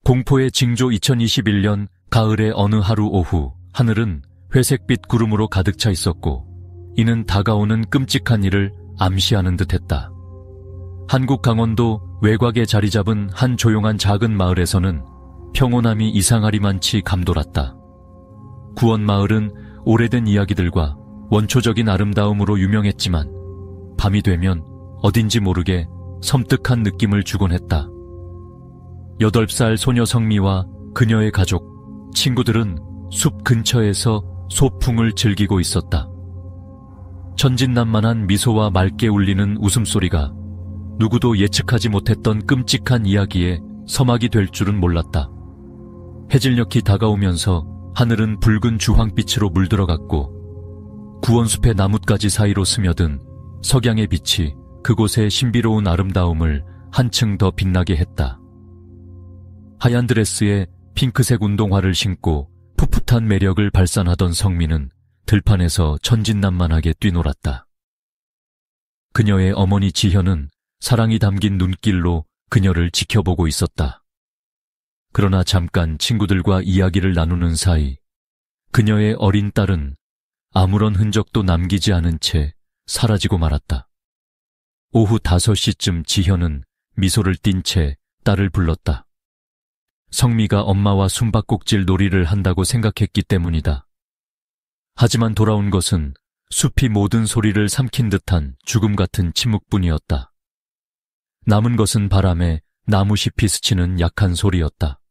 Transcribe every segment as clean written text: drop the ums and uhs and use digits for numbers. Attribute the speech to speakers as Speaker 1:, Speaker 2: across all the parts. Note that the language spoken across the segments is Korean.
Speaker 1: 공포의 징조 2021년 가을의 어느 하루 오후 하늘은 회색빛 구름으로 가득 차 있었고 이는 다가오는 끔찍한 일을 암시하는 듯했다. 한국 강원도 외곽에 자리 잡은 한 조용한 작은 마을에서는 평온함이 이상하리만치 감돌았다. 구원마을은 오래된 이야기들과 원초적인 아름다움으로 유명했지만 밤이 되면 어딘지 모르게 섬뜩한 느낌을 주곤 했다. 8살 소녀 성미와 그녀의 가족, 친구들은 숲 근처에서 소풍을 즐기고 있었다. 천진난만한 미소와 맑게 울리는 웃음소리가 누구도 예측하지 못했던 끔찍한 이야기에 서막이 될 줄은 몰랐다. 해질녘이 다가오면서 하늘은 붉은 주황빛으로 물들어갔고 구원숲의 나뭇가지 사이로 스며든 석양의 빛이 그곳의 신비로운 아름다움을 한층 더 빛나게 했다. 하얀 드레스에 핑크색 운동화를 신고 풋풋한 매력을 발산하던 성미는 들판에서 천진난만하게 뛰놀았다. 그녀의 어머니 지현은 사랑이 담긴 눈길로 그녀를 지켜보고 있었다. 그러나 잠깐 친구들과 이야기를 나누는 사이 그녀의 어린 딸은 아무런 흔적도 남기지 않은 채 사라지고 말았다. 오후 5시쯤 지현은 미소를 띤 채 딸을 불렀다. 성미가 엄마와 숨바꼭질 놀이를 한다고 생각했기 때문이다. 하지만 돌아온 것은 숲이 모든 소리를 삼킨 듯한 죽음 같은 침묵뿐이었다. 남은 것은 바람에 나무잎이 스치는 약한 소리였다.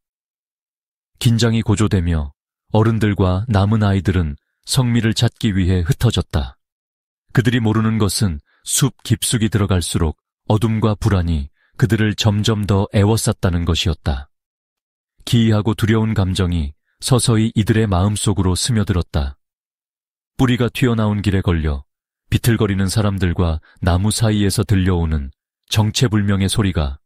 Speaker 1: 긴장이 고조되며 어른들과 남은 아이들은 성미를 찾기 위해 흩어졌다. 그들이 모르는 것은 숲 깊숙이 들어갈수록 어둠과 불안이 그들을 점점 더 애워쌌다는 것이었다. 기이하고 두려운 감정이 서서히 이들의 마음속으로 스며들었다. 뿌리가 튀어나온 길에 걸려 비틀거리는 사람들과 나무 사이에서 들려오는 정체불명의 소리가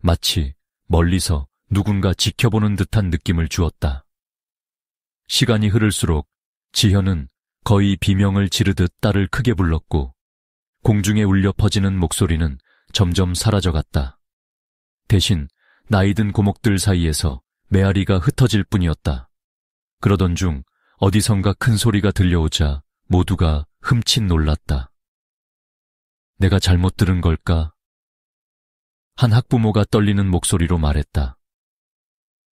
Speaker 1: 마치 멀리서 누군가 지켜보는 듯한 느낌을 주었다. 시간이 흐를수록 지현은 거의 비명을 지르듯 딸을 크게 불렀고 공중에 울려 퍼지는 목소리는 점점 사라져갔다. 대신 나이든 고목들 사이에서 메아리가 흩어질 뿐이었다. 그러던 중 어디선가 큰 소리가 들려오자 모두가 흠칫 놀랐다. 내가 잘못 들은 걸까? 한 학부모가 떨리는 목소리로 말했다.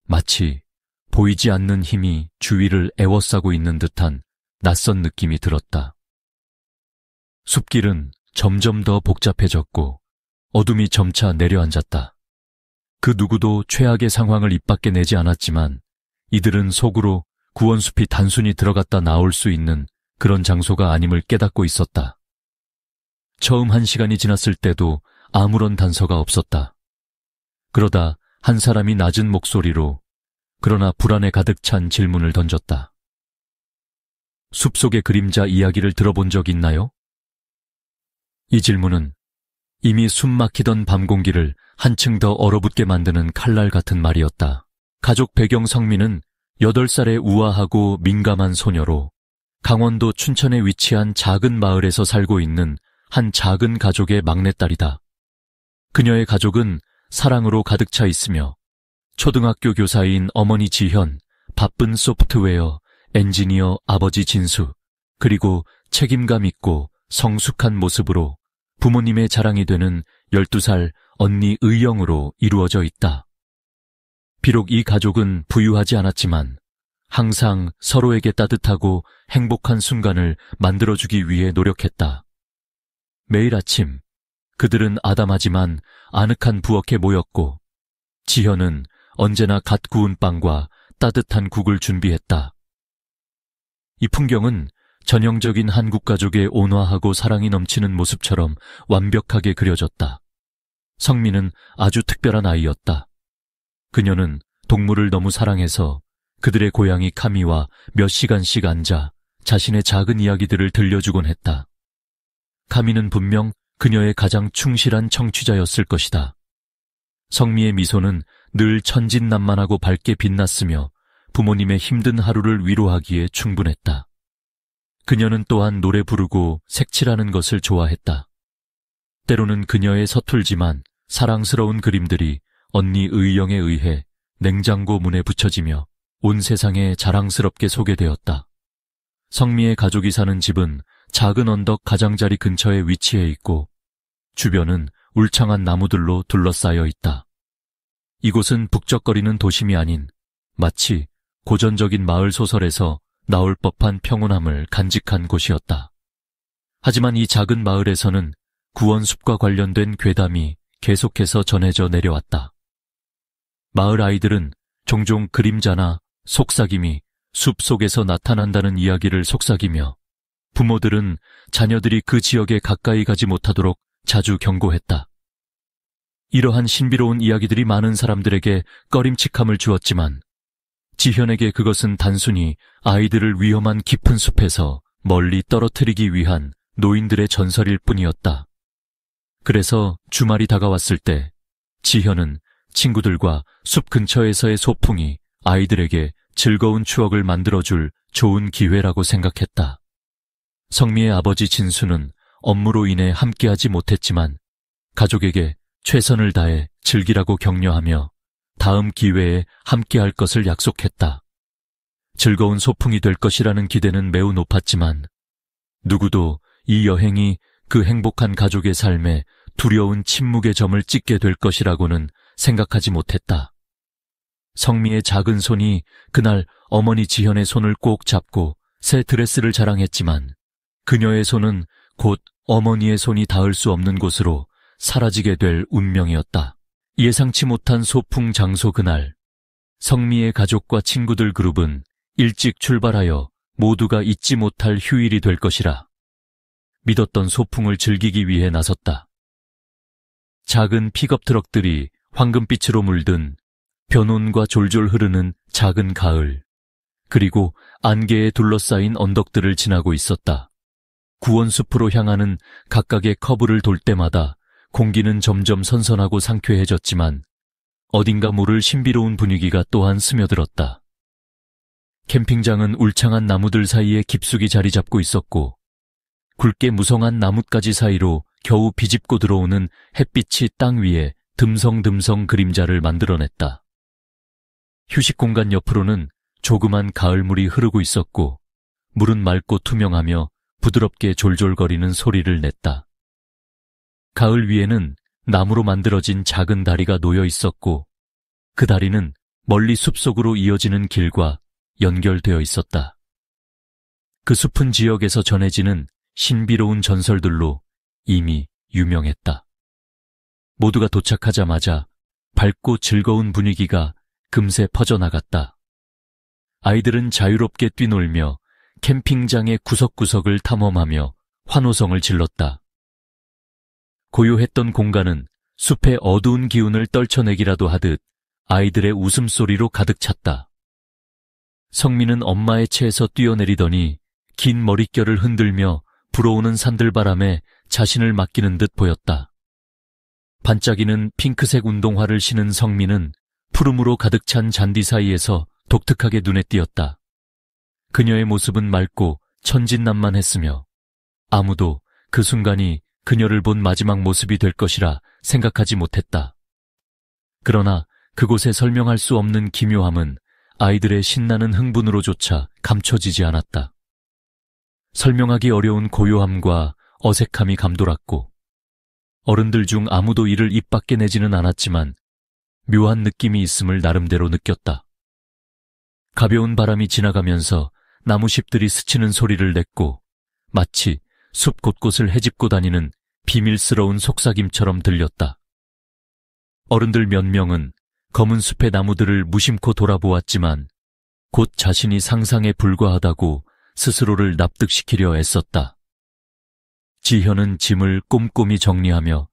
Speaker 1: 마치 보이지 않는 힘이 주위를 애워싸고 있는 듯한 낯선 느낌이 들었다. 숲길은 점점 더 복잡해졌고 어둠이 점차 내려앉았다. 그 누구도 최악의 상황을 입 밖에 내지 않았지만 이들은 속으로 구원숲이 단순히 들어갔다 나올 수 있는 그런 장소가 아님을 깨닫고 있었다. 처음 1시간이 지났을 때도 아무런 단서가 없었다. 그러다 한 사람이 낮은 목소리로 그러나 불안에 가득 찬 질문을 던졌다. 숲속의 그림자 이야기를 들어본 적 있나요? 이 질문은 이미 숨 막히던 밤 공기를 한층 더 얼어붙게 만드는 칼날 같은 말이었다. 가족 배경 성미는 8살의 우아하고 민감한 소녀로 강원도 춘천에 위치한 작은 마을에서 살고 있는 한 작은 가족의 막내딸이다. 그녀의 가족은 사랑으로 가득 차 있으며 초등학교 교사인 어머니 지현, 바쁜 소프트웨어, 엔지니어 아버지 진수, 그리고 책임감 있고 성숙한 모습으로 부모님의 자랑이 되는 12살 언니 의영으로 이루어져 있다. 비록 이 가족은 부유하지 않았지만 항상 서로에게 따뜻하고 행복한 순간을 만들어주기 위해 노력했다. 매일 아침 그들은 아담하지만 아늑한 부엌에 모였고 지현은 언제나 갓 구운 빵과 따뜻한 국을 준비했다. 이 풍경은 전형적인 한국 가족의 온화하고 사랑이 넘치는 모습처럼 완벽하게 그려졌다. 성미는 아주 특별한 아이였다. 그녀는 동물을 너무 사랑해서 그들의 고양이 카미와 몇 시간씩 앉아 자신의 작은 이야기들을 들려주곤 했다. 카미는 분명 그녀의 가장 충실한 청취자였을 것이다. 성미의 미소는 늘 천진난만하고 밝게 빛났으며 부모님의 힘든 하루를 위로하기에 충분했다. 그녀는 또한 노래 부르고 색칠하는 것을 좋아했다. 때로는 그녀의 서툴지만 사랑스러운 그림들이 언니 의영에 의해 냉장고 문에 붙여지며 온 세상에 자랑스럽게 소개되었다. 성미의 가족이 사는 집은 작은 언덕 가장자리 근처에 위치해 있고 주변은 울창한 나무들로 둘러싸여 있다. 이곳은 북적거리는 도심이 아닌 마치 고전적인 마을 소설에서 나올 법한 평온함을 간직한 곳이었다. 하지만 이 작은 마을에서는 구원숲과 관련된 괴담이 계속해서 전해져 내려왔다. 마을 아이들은 종종 그림자나 속삭임이 숲 속에서 나타난다는 이야기를 속삭이며 부모들은 자녀들이 그 지역에 가까이 가지 못하도록 자주 경고했다. 이러한 신비로운 이야기들이 많은 사람들에게 꺼림칙함을 주었지만 지현에게 그것은 단순히 아이들을 위험한 깊은 숲에서 멀리 떨어뜨리기 위한 노인들의 전설일 뿐이었다. 그래서 주말이 다가왔을 때 지현은 친구들과 숲 근처에서의 소풍이 아이들에게 즐거운 추억을 만들어줄 좋은 기회라고 생각했다. 성미의 아버지 진수는 업무로 인해 함께하지 못했지만 가족에게 최선을 다해 즐기라고 격려하며 다음 기회에 함께할 것을 약속했다. 즐거운 소풍이 될 것이라는 기대는 매우 높았지만 누구도 이 여행이 그 행복한 가족의 삶에 두려운 침묵의 점을 찍게 될 것이라고는 생각하지 못했다. 성미의 작은 손이 그날 어머니 지현의 손을 꼭 잡고 새 드레스를 자랑했지만 그녀의 손은 곧 어머니의 손이 닿을 수 없는 곳으로 사라지게 될 운명이었다. 예상치 못한 소풍 장소 그날, 성미의 가족과 친구들 그룹은 일찍 출발하여 모두가 잊지 못할 휴일이 될 것이라 믿었던 소풍을 즐기기 위해 나섰다. 작은 픽업 트럭들이 황금빛으로 물든 변온과 졸졸 흐르는 작은 가을, 그리고 안개에 둘러싸인 언덕들을 지나고 있었다. 구원숲으로 향하는 각각의 커브를 돌 때마다 공기는 점점 선선하고 상쾌해졌지만 어딘가 모를 신비로운 분위기가 또한 스며들었다. 캠핑장은 울창한 나무들 사이에 깊숙이 자리 잡고 있었고 굵게 무성한 나뭇가지 사이로 겨우 비집고 들어오는 햇빛이 땅 위에 듬성듬성 그림자를 만들어냈다. 휴식 공간 옆으로는 조그만 가을물이 흐르고 있었고 물은 맑고 투명하며 부드럽게 졸졸거리는 소리를 냈다. 가을 위에는 나무로 만들어진 작은 다리가 놓여 있었고 그 다리는 멀리 숲속으로 이어지는 길과 연결되어 있었다. 그 숲은 지역에서 전해지는 신비로운 전설들로 이미 유명했다. 모두가 도착하자마자 밝고 즐거운 분위기가 금세 퍼져나갔다. 아이들은 자유롭게 뛰놀며 캠핑장의 구석구석을 탐험하며 환호성을 질렀다. 고요했던 공간은 숲의 어두운 기운을 떨쳐내기라도 하듯 아이들의 웃음소리로 가득 찼다. 성민은 엄마의 채에서 뛰어내리더니 긴 머릿결을 흔들며 불어오는 산들바람에 자신을 맡기는 듯 보였다. 반짝이는 핑크색 운동화를 신은 성민은 푸름으로 가득 찬 잔디 사이에서 독특하게 눈에 띄었다. 그녀의 모습은 맑고 천진난만했으며 아무도 그 순간이 그녀를 본 마지막 모습이 될 것이라 생각하지 못했다. 그러나 그곳에 설명할 수 없는 기묘함은 아이들의 신나는 흥분으로조차 감춰지지 않았다. 설명하기 어려운 고요함과 어색함이 감돌았고 어른들 중 아무도 이를 입 밖에 내지는 않았지만 묘한 느낌이 있음을 나름대로 느꼈다. 가벼운 바람이 지나가면서 나무잎들이 스치는 소리를 냈고 마치 숲 곳곳을 헤집고 다니는 비밀스러운 속삭임처럼 들렸다. 어른들 몇 명은 검은 숲의 나무들을 무심코 돌아보았지만 곧 자신이 상상에 불과하다고 스스로를 납득시키려 애썼다. 지현은 짐을 꼼꼼히 정리하며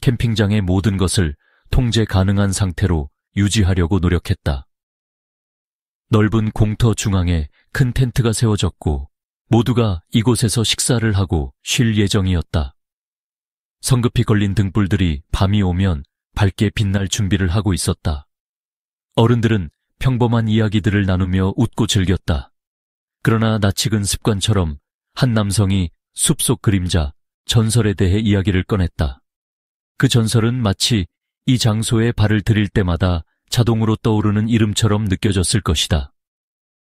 Speaker 1: 캠핑장의 모든 것을 통제 가능한 상태로 유지하려고 노력했다. 넓은 공터 중앙에 큰 텐트가 세워졌고 모두가 이곳에서 식사를 하고 쉴 예정이었다. 성급히 걸린 등불들이 밤이 오면 밝게 빛날 준비를 하고 있었다. 어른들은 평범한 이야기들을 나누며 웃고 즐겼다. 그러나 낯익은 습관처럼 한 남성이 숲속 그림자, 전설에 대해 이야기를 꺼냈다. 그 전설은 마치 이 장소에 발을 들일 때마다 자동으로 떠오르는 이름처럼 느껴졌을 것이다.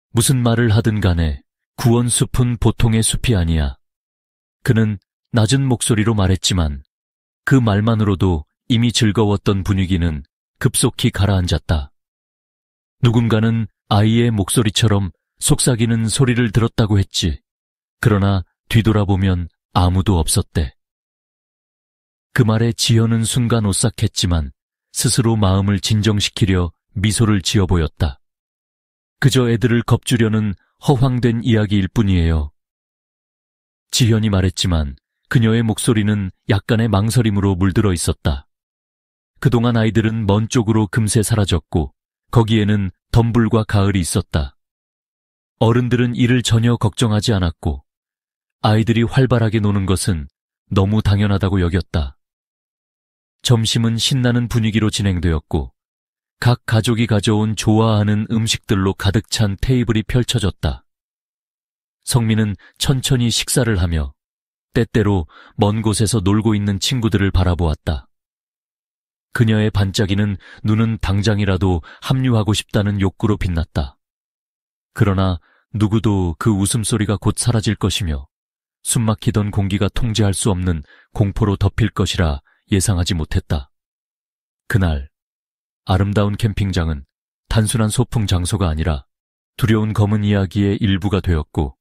Speaker 1: 무슨 말을 하든 간에 구원숲은 보통의 숲이 아니야. 그는 낮은 목소리로 말했지만 그 말만으로도 이미 즐거웠던 분위기는 급속히 가라앉았다. 누군가는 아이의 목소리처럼 속삭이는 소리를 들었다고 했지. 그러나 뒤돌아보면 아무도 없었대. 그 말에 지현은 순간 오싹했지만 스스로 마음을 진정시키려 미소를 지어 보였다. 그저 애들을 겁주려는 허황된 이야기일 뿐이에요. 지현이 말했지만 그녀의 목소리는 약간의 망설임으로 물들어 있었다. 그동안 아이들은 먼 쪽으로 금세 사라졌고 거기에는 덤불과 가을이 있었다. 어른들은 이를 전혀 걱정하지 않았고 아이들이 활발하게 노는 것은 너무 당연하다고 여겼다. 점심은 신나는 분위기로 진행되었고 각 가족이 가져온 좋아하는 음식들로 가득 찬 테이블이 펼쳐졌다. 성민은 천천히 식사를 하며 때때로 먼 곳에서 놀고 있는 친구들을 바라보았다. 그녀의 반짝이는 눈은 당장이라도 합류하고 싶다는 욕구로 빛났다. 그러나 누구도 그 웃음소리가 곧 사라질 것이며 숨막히던 공기가 통제할 수 없는 공포로 덮일 것이라 예상하지 못했다. 그날 아름다운 캠핑장은 단순한 소풍 장소가 아니라 두려운 검은 이야기의 일부가 되었고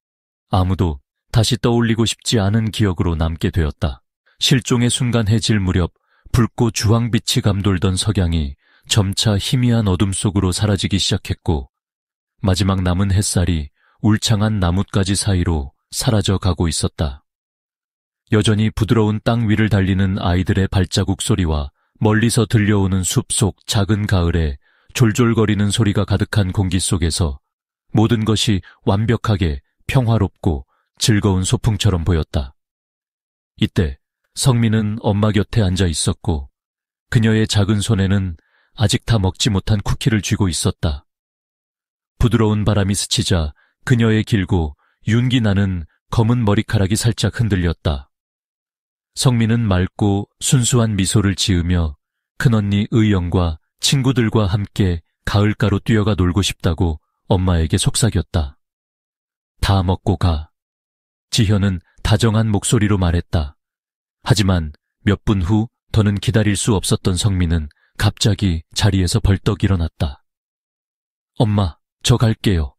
Speaker 1: 아무도 다시 떠올리고 싶지 않은 기억으로 남게 되었다. 실종의 순간 해질 무렵 붉고 주황빛이 감돌던 석양이 점차 희미한 어둠 속으로 사라지기 시작했고 마지막 남은 햇살이 울창한 나뭇가지 사이로 사라져 가고 있었다. 여전히 부드러운 땅 위를 달리는 아이들의 발자국 소리와 멀리서 들려오는 숲속 작은 가을에 졸졸거리는 소리가 가득한 공기 속에서 모든 것이 완벽하게 평화롭고 즐거운 소풍처럼 보였다. 이때 성민은 엄마 곁에 앉아 있었고 그녀의 작은 손에는 아직 다 먹지 못한 쿠키를 쥐고 있었다. 부드러운 바람이 스치자 그녀의 길고 윤기 나는 검은 머리카락이 살짝 흔들렸다. 성민은 맑고 순수한 미소를 지으며 큰언니 의영과 친구들과 함께 가을가로 뛰어가 놀고 싶다고 엄마에게 속삭였다. 다 먹고 가. 지현은 다정한 목소리로 말했다. 하지만 몇 분 후 더는 기다릴 수 없었던 성민은 갑자기 자리에서 벌떡 일어났다. 엄마, 저 갈게요.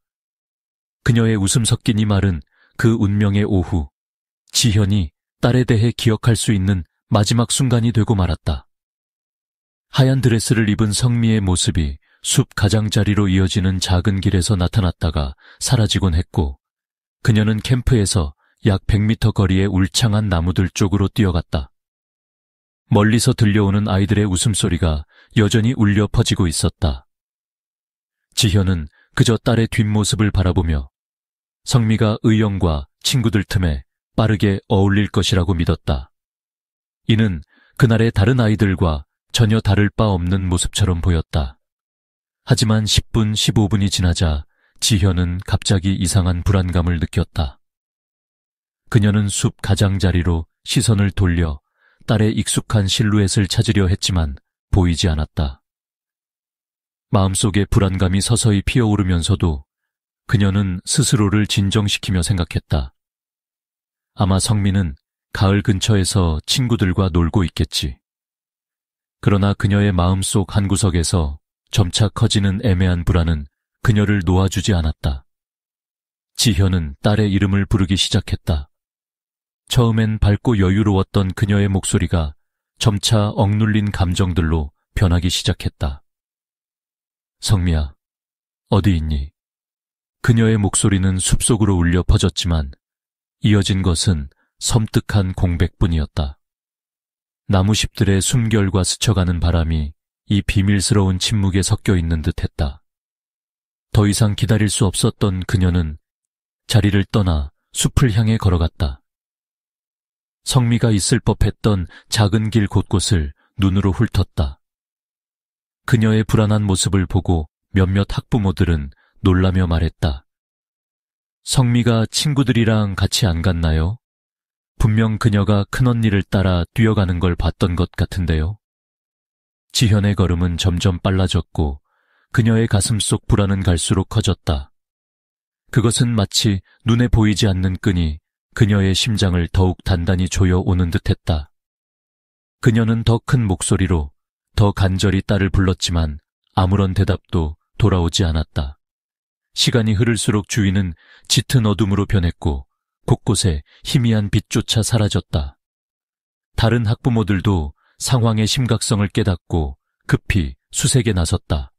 Speaker 1: 그녀의 웃음 섞인 이 말은 그 운명의 오후, 지현이 딸에 대해 기억할 수 있는 마지막 순간이 되고 말았다. 하얀 드레스를 입은 성미의 모습이 숲 가장자리로 이어지는 작은 길에서 나타났다가 사라지곤 했고 그녀는 캠프에서 약 100m 거리의 울창한 나무들 쪽으로 뛰어갔다. 멀리서 들려오는 아이들의 웃음소리가 여전히 울려 퍼지고 있었다. 지현은 그저 딸의 뒷모습을 바라보며 성미가 의영과 친구들 틈에 빠르게 어울릴 것이라고 믿었다. 이는 그날의 다른 아이들과 전혀 다를 바 없는 모습처럼 보였다. 하지만 10분, 15분이 지나자 지현은 갑자기 이상한 불안감을 느꼈다. 그녀는 숲 가장자리로 시선을 돌려 딸의 익숙한 실루엣을 찾으려 했지만 보이지 않았다. 마음속에 불안감이 서서히 피어오르면서도 그녀는 스스로를 진정시키며 생각했다. 아마 성민은 가을 근처에서 친구들과 놀고 있겠지. 그러나 그녀의 마음속 한구석에서 점차 커지는 애매한 불안은 그녀를 놓아주지 않았다. 지현은 딸의 이름을 부르기 시작했다. 처음엔 밝고 여유로웠던 그녀의 목소리가 점차 억눌린 감정들로 변하기 시작했다. 성미야, 어디 있니? 그녀의 목소리는 숲속으로 울려 퍼졌지만 이어진 것은 섬뜩한 공백뿐이었다. 나무잎들의 숨결과 스쳐가는 바람이 이 비밀스러운 침묵에 섞여 있는 듯했다. 더 이상 기다릴 수 없었던 그녀는 자리를 떠나 숲을 향해 걸어갔다. 성미가 있을 법했던 작은 길 곳곳을 눈으로 훑었다. 그녀의 불안한 모습을 보고 몇몇 학부모들은 놀라며 말했다. 성미가 친구들이랑 같이 안 갔나요? 분명 그녀가 큰언니를 따라 뛰어가는 걸 봤던 것 같은데요. 지현의 걸음은 점점 빨라졌고 그녀의 가슴 속 불안은 갈수록 커졌다. 그것은 마치 눈에 보이지 않는 끈이 그녀의 심장을 더욱 단단히 조여오는 듯했다. 그녀는 더 큰 목소리로 더 간절히 딸을 불렀지만 아무런 대답도 돌아오지 않았다. 시간이 흐를수록 주위는 짙은 어둠으로 변했고 곳곳에 희미한 빛조차 사라졌다. 다른 학부모들도 상황의 심각성을 깨닫고 급히 수색에 나섰다.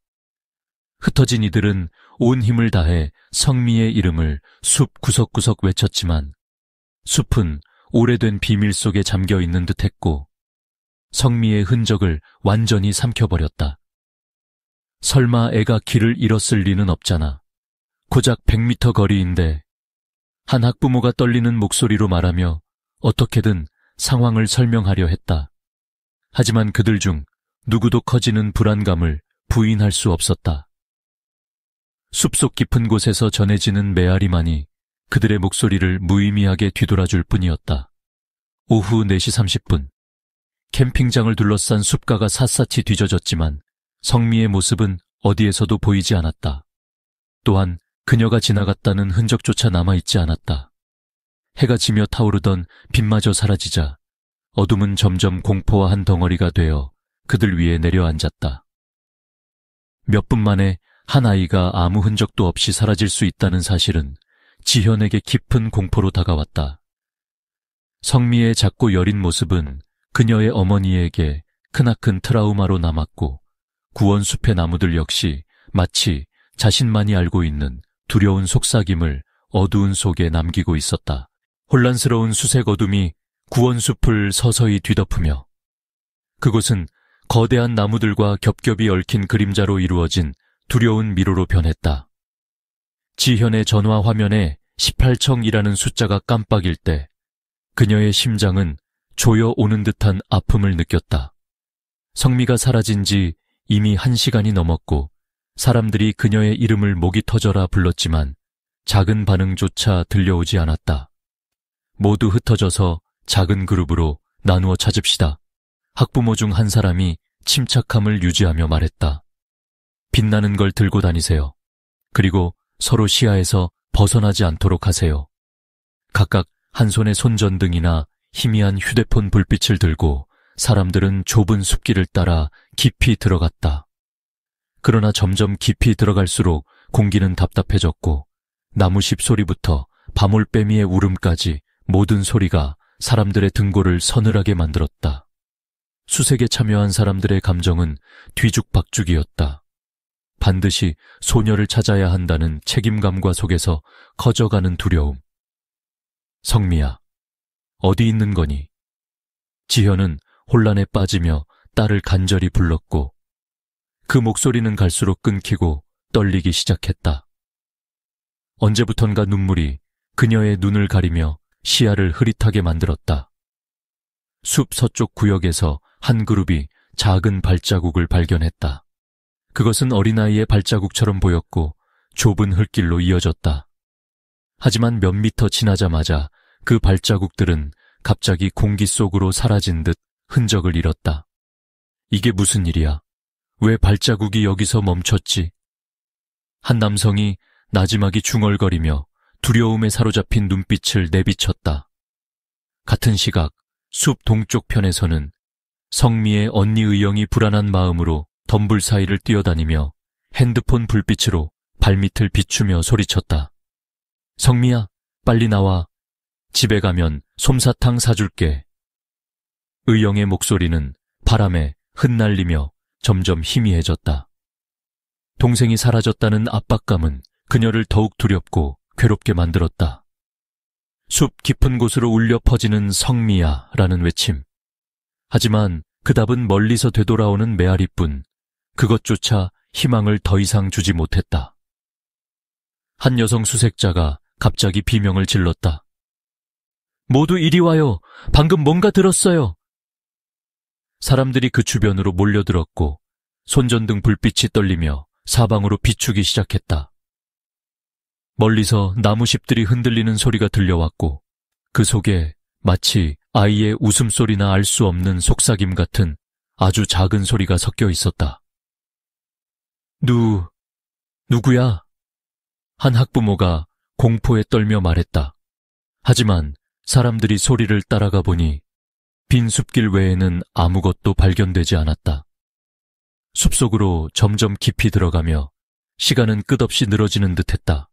Speaker 1: 흩어진 이들은 온 힘을 다해 성미의 이름을 숲 구석구석 외쳤지만 숲은 오래된 비밀 속에 잠겨 있는 듯했고 성미의 흔적을 완전히 삼켜버렸다. 설마 애가 길을 잃었을 리는 없잖아. 고작 100m 거리인데. 한 학부모가 떨리는 목소리로 말하며 어떻게든 상황을 설명하려 했다. 하지만 그들 중 누구도 커지는 불안감을 부인할 수 없었다. 숲속 깊은 곳에서 전해지는 메아리만이 그들의 목소리를 무의미하게 뒤돌아줄 뿐이었다. 오후 4시 30분. 캠핑장을 둘러싼 숲가가 샅샅이 뒤져졌지만 성미의 모습은 어디에서도 보이지 않았다. 또한 그녀가 지나갔다는 흔적조차 남아있지 않았다. 해가 지며 타오르던 빛마저 사라지자 어둠은 점점 공포와 한 덩어리가 되어 그들 위에 내려앉았다. 몇 분 만에 한 아이가 아무 흔적도 없이 사라질 수 있다는 사실은 지현에게 깊은 공포로 다가왔다. 성미의 작고 여린 모습은 그녀의 어머니에게 크나큰 트라우마로 남았고 구원숲의 나무들 역시 마치 자신만이 알고 있는 두려운 속삭임을 어두운 속에 남기고 있었다. 혼란스러운 수색 어둠이 구원숲을 서서히 뒤덮으며 그곳은 거대한 나무들과 겹겹이 얽힌 그림자로 이루어진 두려운 미로로 변했다. 지현의 전화 화면에 18청이라는 숫자가 깜빡일 때 그녀의 심장은 조여오는 듯한 아픔을 느꼈다. 성미가 사라진 지 이미 1시간이 넘었고 사람들이 그녀의 이름을 목이 터져라 불렀지만 작은 반응조차 들려오지 않았다. 모두 흩어져서 작은 그룹으로 나누어 찾읍시다. 학부모 중 한 사람이 침착함을 유지하며 말했다. 빛나는 걸 들고 다니세요. 그리고 서로 시야에서 벗어나지 않도록 하세요. 각각 한 손에 손전등이나 희미한 휴대폰 불빛을 들고 사람들은 좁은 숲길을 따라 깊이 들어갔다. 그러나 점점 깊이 들어갈수록 공기는 답답해졌고 나무십 소리부터 바몰빼미의 울음까지 모든 소리가 사람들의 등골을 서늘하게 만들었다. 수색에 참여한 사람들의 감정은 뒤죽박죽이었다. 반드시 소녀를 찾아야 한다는 책임감과 속에서 커져가는 두려움. 성미야, 어디 있는 거니? 지현은 혼란에 빠지며 딸을 간절히 불렀고 그 목소리는 갈수록 끊기고 떨리기 시작했다. 언제부턴가 눈물이 그녀의 눈을 가리며 시야를 흐릿하게 만들었다. 숲 서쪽 구역에서 한 그룹이 작은 발자국을 발견했다. 그것은 어린아이의 발자국처럼 보였고 좁은 흙길로 이어졌다. 하지만 몇 미터 지나자마자 그 발자국들은 갑자기 공기 속으로 사라진 듯 흔적을 잃었다. 이게 무슨 일이야? 왜 발자국이 여기서 멈췄지? 한 남성이 나지막이 중얼거리며 두려움에 사로잡힌 눈빛을 내비쳤다. 같은 시각 숲 동쪽 편에서는 성미의 언니 의영이 불안한 마음으로 덤불 사이를 뛰어다니며 핸드폰 불빛으로 발밑을 비추며 소리쳤다. 성미야, 빨리 나와. 집에 가면 솜사탕 사줄게. 의영의 목소리는 바람에 흩날리며 점점 희미해졌다. 동생이 사라졌다는 압박감은 그녀를 더욱 두렵고 괴롭게 만들었다. 숲 깊은 곳으로 울려 퍼지는 성미야라는 외침. 하지만 그 답은 멀리서 되돌아오는 메아리뿐 그것조차 희망을 더 이상 주지 못했다. 한 여성 수색자가 갑자기 비명을 질렀다. 모두 이리 와요. 방금 뭔가 들었어요. 사람들이 그 주변으로 몰려들었고 손전등 불빛이 떨리며 사방으로 비추기 시작했다. 멀리서 나무십들이 흔들리는 소리가 들려왔고 그 속에 마치 아이의 웃음소리나 알 수 없는 속삭임 같은 아주 작은 소리가 섞여 있었다. 누구야? 한 학부모가 공포에 떨며 말했다. 하지만 사람들이 소리를 따라가 보니 빈 숲길 외에는 아무것도 발견되지 않았다. 숲속으로 점점 깊이 들어가며 시간은 끝없이 늘어지는 듯했다.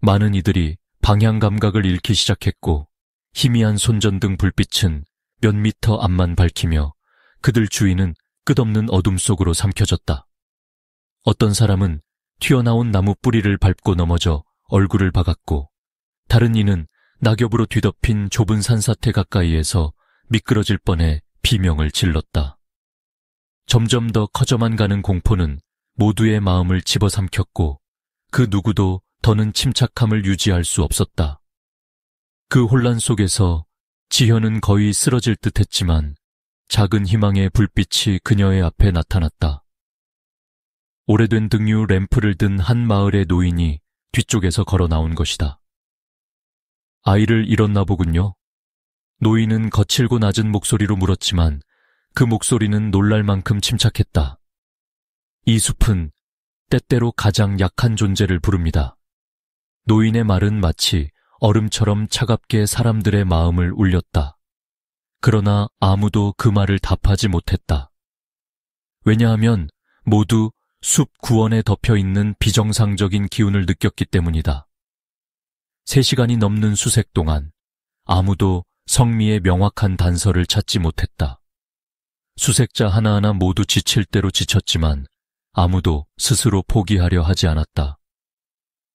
Speaker 1: 많은 이들이 방향 감각을 잃기 시작했고 희미한 손전등 불빛은 몇 미터 앞만 밝히며 그들 주위는 끝없는 어둠 속으로 삼켜졌다. 어떤 사람은 튀어나온 나무 뿌리를 밟고 넘어져 얼굴을 박았고 다른 이는 낙엽으로 뒤덮인 좁은 산사태 가까이에서 미끄러질 뻔해 비명을 질렀다. 점점 더 커져만 가는 공포는 모두의 마음을 집어삼켰고 그 누구도 더는 침착함을 유지할 수 없었다. 그 혼란 속에서 지현은 거의 쓰러질 듯했지만 작은 희망의 불빛이 그녀의 앞에 나타났다. 오래된 등유 램프를 든 한 마을의 노인이 뒤쪽에서 걸어 나온 것이다. 아이를 잃었나 보군요. 노인은 거칠고 낮은 목소리로 물었지만 그 목소리는 놀랄 만큼 침착했다. 이 숲은 때때로 가장 약한 존재를 부릅니다. 노인의 말은 마치 얼음처럼 차갑게 사람들의 마음을 울렸다. 그러나 아무도 그 말을 답하지 못했다. 왜냐하면 모두 숲 구원에 덮여있는 비정상적인 기운을 느꼈기 때문이다. 3시간이 넘는 수색 동안 아무도 성미의 명확한 단서를 찾지 못했다. 수색자 하나하나 모두 지칠 대로 지쳤지만 아무도 스스로 포기하려 하지 않았다.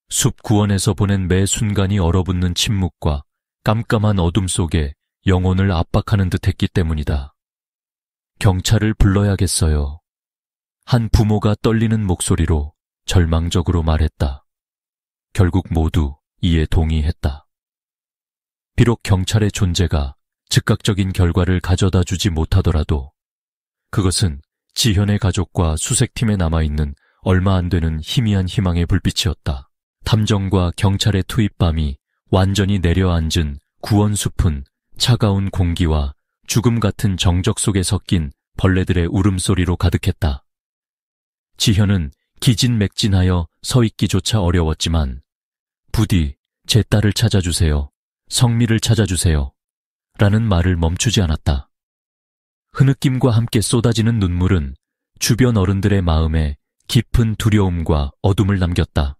Speaker 1: 숲 구원에서 보낸 매 순간이 얼어붙는 침묵과 깜깜한 어둠 속에 영혼을 압박하는 듯했기 때문이다. 경찰을 불러야겠어요. 한 부모가 떨리는 목소리로 절망적으로 말했다. 결국 모두 이에 동의했다. 비록 경찰의 존재가 즉각적인 결과를 가져다 주지 못하더라도 그것은 지현의 가족과 수색팀에 남아있는 얼마 안 되는 희미한 희망의 불빛이었다. 탐정과 경찰의 투입밤이 완전히 내려앉은 구원숲은 차가운 공기와 죽음 같은 정적 속에 섞인 벌레들의 울음소리로 가득했다. 지현은 기진맥진하여 서 있기조차 어려웠지만 부디 제 딸을 찾아주세요. 성미를 찾아주세요. 라는 말을 멈추지 않았다. 흐느낌과 함께 쏟아지는 눈물은 주변 어른들의 마음에 깊은 두려움과 어둠을 남겼다.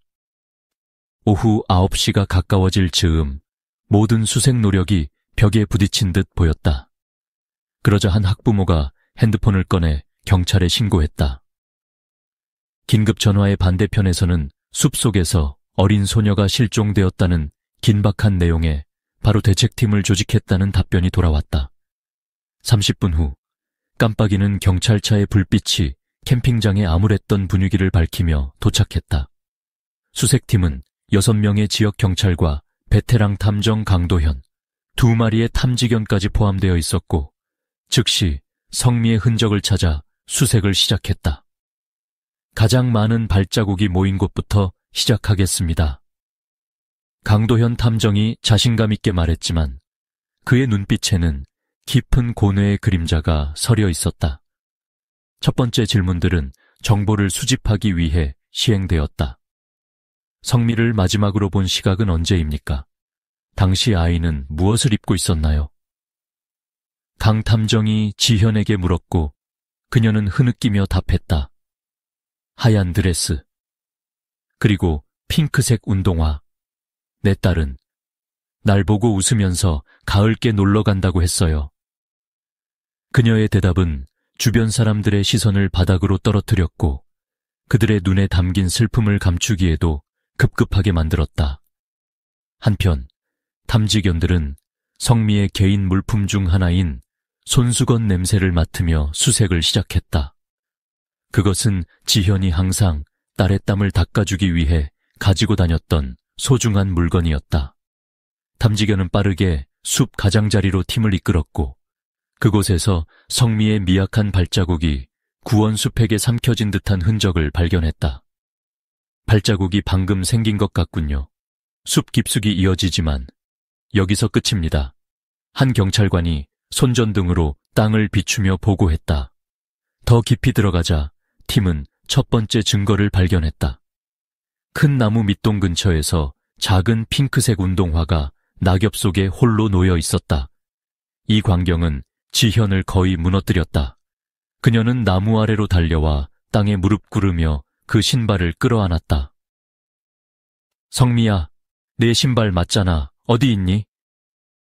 Speaker 1: 오후 9시가 가까워질 즈음 모든 수색 노력이 벽에 부딪힌 듯 보였다. 그러자 한 학부모가 핸드폰을 꺼내 경찰에 신고했다. 긴급 전화의 반대편에서는 숲속에서 어린 소녀가 실종되었다는 긴박한 내용에 바로 대책팀을 조직했다는 답변이 돌아왔다. 30분 후 깜빡이는 경찰차의 불빛이 캠핑장의 암울했던 분위기를 밝히며 도착했다. 수색팀은 6명의 지역 경찰과 베테랑 탐정 강도현, 2마리의 탐지견까지 포함되어 있었고 즉시 성미의 흔적을 찾아 수색을 시작했다. 가장 많은 발자국이 모인 곳부터 시작하겠습니다. 강도현 탐정이 자신감 있게 말했지만 그의 눈빛에는 깊은 고뇌의 그림자가 서려 있었다. 첫 번째 질문들은 정보를 수집하기 위해 시행되었다. 성미를 마지막으로 본 시각은 언제입니까? 당시 아이는 무엇을 입고 있었나요? 강 탐정이 지현에게 물었고 그녀는 흐느끼며 답했다. 하얀 드레스, 그리고 핑크색 운동화. 내 딸은 날 보고 웃으면서 가을께 놀러 간다고 했어요. 그녀의 대답은 주변 사람들의 시선을 바닥으로 떨어뜨렸고 그들의 눈에 담긴 슬픔을 감추기에도 급급하게 만들었다. 한편 탐지견들은 성미의 개인 물품 중 하나인 손수건 냄새를 맡으며 수색을 시작했다. 그것은 지현이 항상 딸의 땀을 닦아주기 위해 가지고 다녔던 소중한 물건이었다. 탐지견은 빠르게 숲 가장자리로 팀을 이끌었고 그곳에서 성미의 미약한 발자국이 구원숲에게 삼켜진 듯한 흔적을 발견했다. 발자국이 방금 생긴 것 같군요. 숲 깊숙이 이어지지만 여기서 끝입니다. 한 경찰관이 손전등으로 땅을 비추며 보고했다. 더 깊이 들어가자 팀은 첫 번째 증거를 발견했다. 큰 나무 밑동 근처에서 작은 핑크색 운동화가 낙엽 속에 홀로 놓여 있었다. 이 광경은 지현을 거의 무너뜨렸다. 그녀는 나무 아래로 달려와 땅에 무릎 꿇으며 그 신발을 끌어안았다. 성미야, 내 신발 맞잖아. 어디 있니?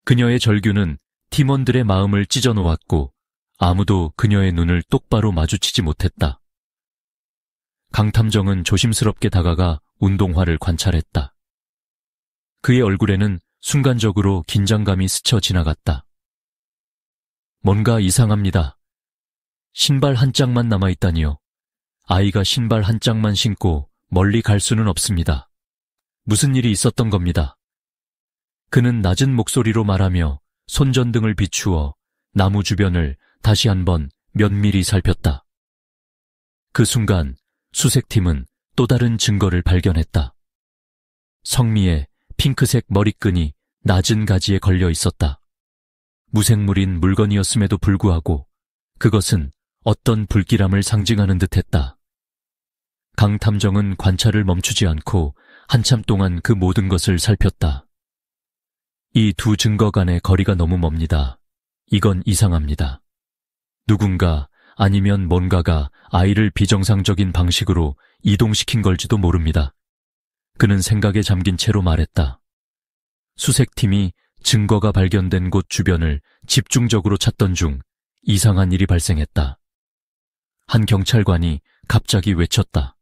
Speaker 1: 그녀의 절규는 팀원들의 마음을 찢어놓았고 아무도 그녀의 눈을 똑바로 마주치지 못했다. 강탐정은 조심스럽게 다가가 운동화를 관찰했다. 그의 얼굴에는 순간적으로 긴장감이 스쳐 지나갔다. 뭔가 이상합니다. 신발 한 짝만 남아있다니요. 아이가 신발 한 짝만 신고 멀리 갈 수는 없습니다. 무슨 일이 있었던 겁니다. 그는 낮은 목소리로 말하며 손전등을 비추어 나무 주변을 다시 한번 면밀히 살폈다. 그 순간 수색팀은 또 다른 증거를 발견했다. 성미의 핑크색 머리끈이 낮은 가지에 걸려 있었다. 무생물인 물건이었음에도 불구하고 그것은 어떤 불길함을 상징하는 듯했다. 강 탐정은 관찰을 멈추지 않고 한참 동안 그 모든 것을 살폈다. 이 두 증거 간의 거리가 너무 멉니다. 이건 이상합니다. 누군가 아니면 뭔가가 아이를 비정상적인 방식으로 이동시킨 걸지도 모릅니다. 그는 생각에 잠긴 채로 말했다. 수색팀이 증거가 발견된 곳 주변을 집중적으로 찾던 중 이상한 일이 발생했다. 한 경찰관이 갑자기 외쳤다.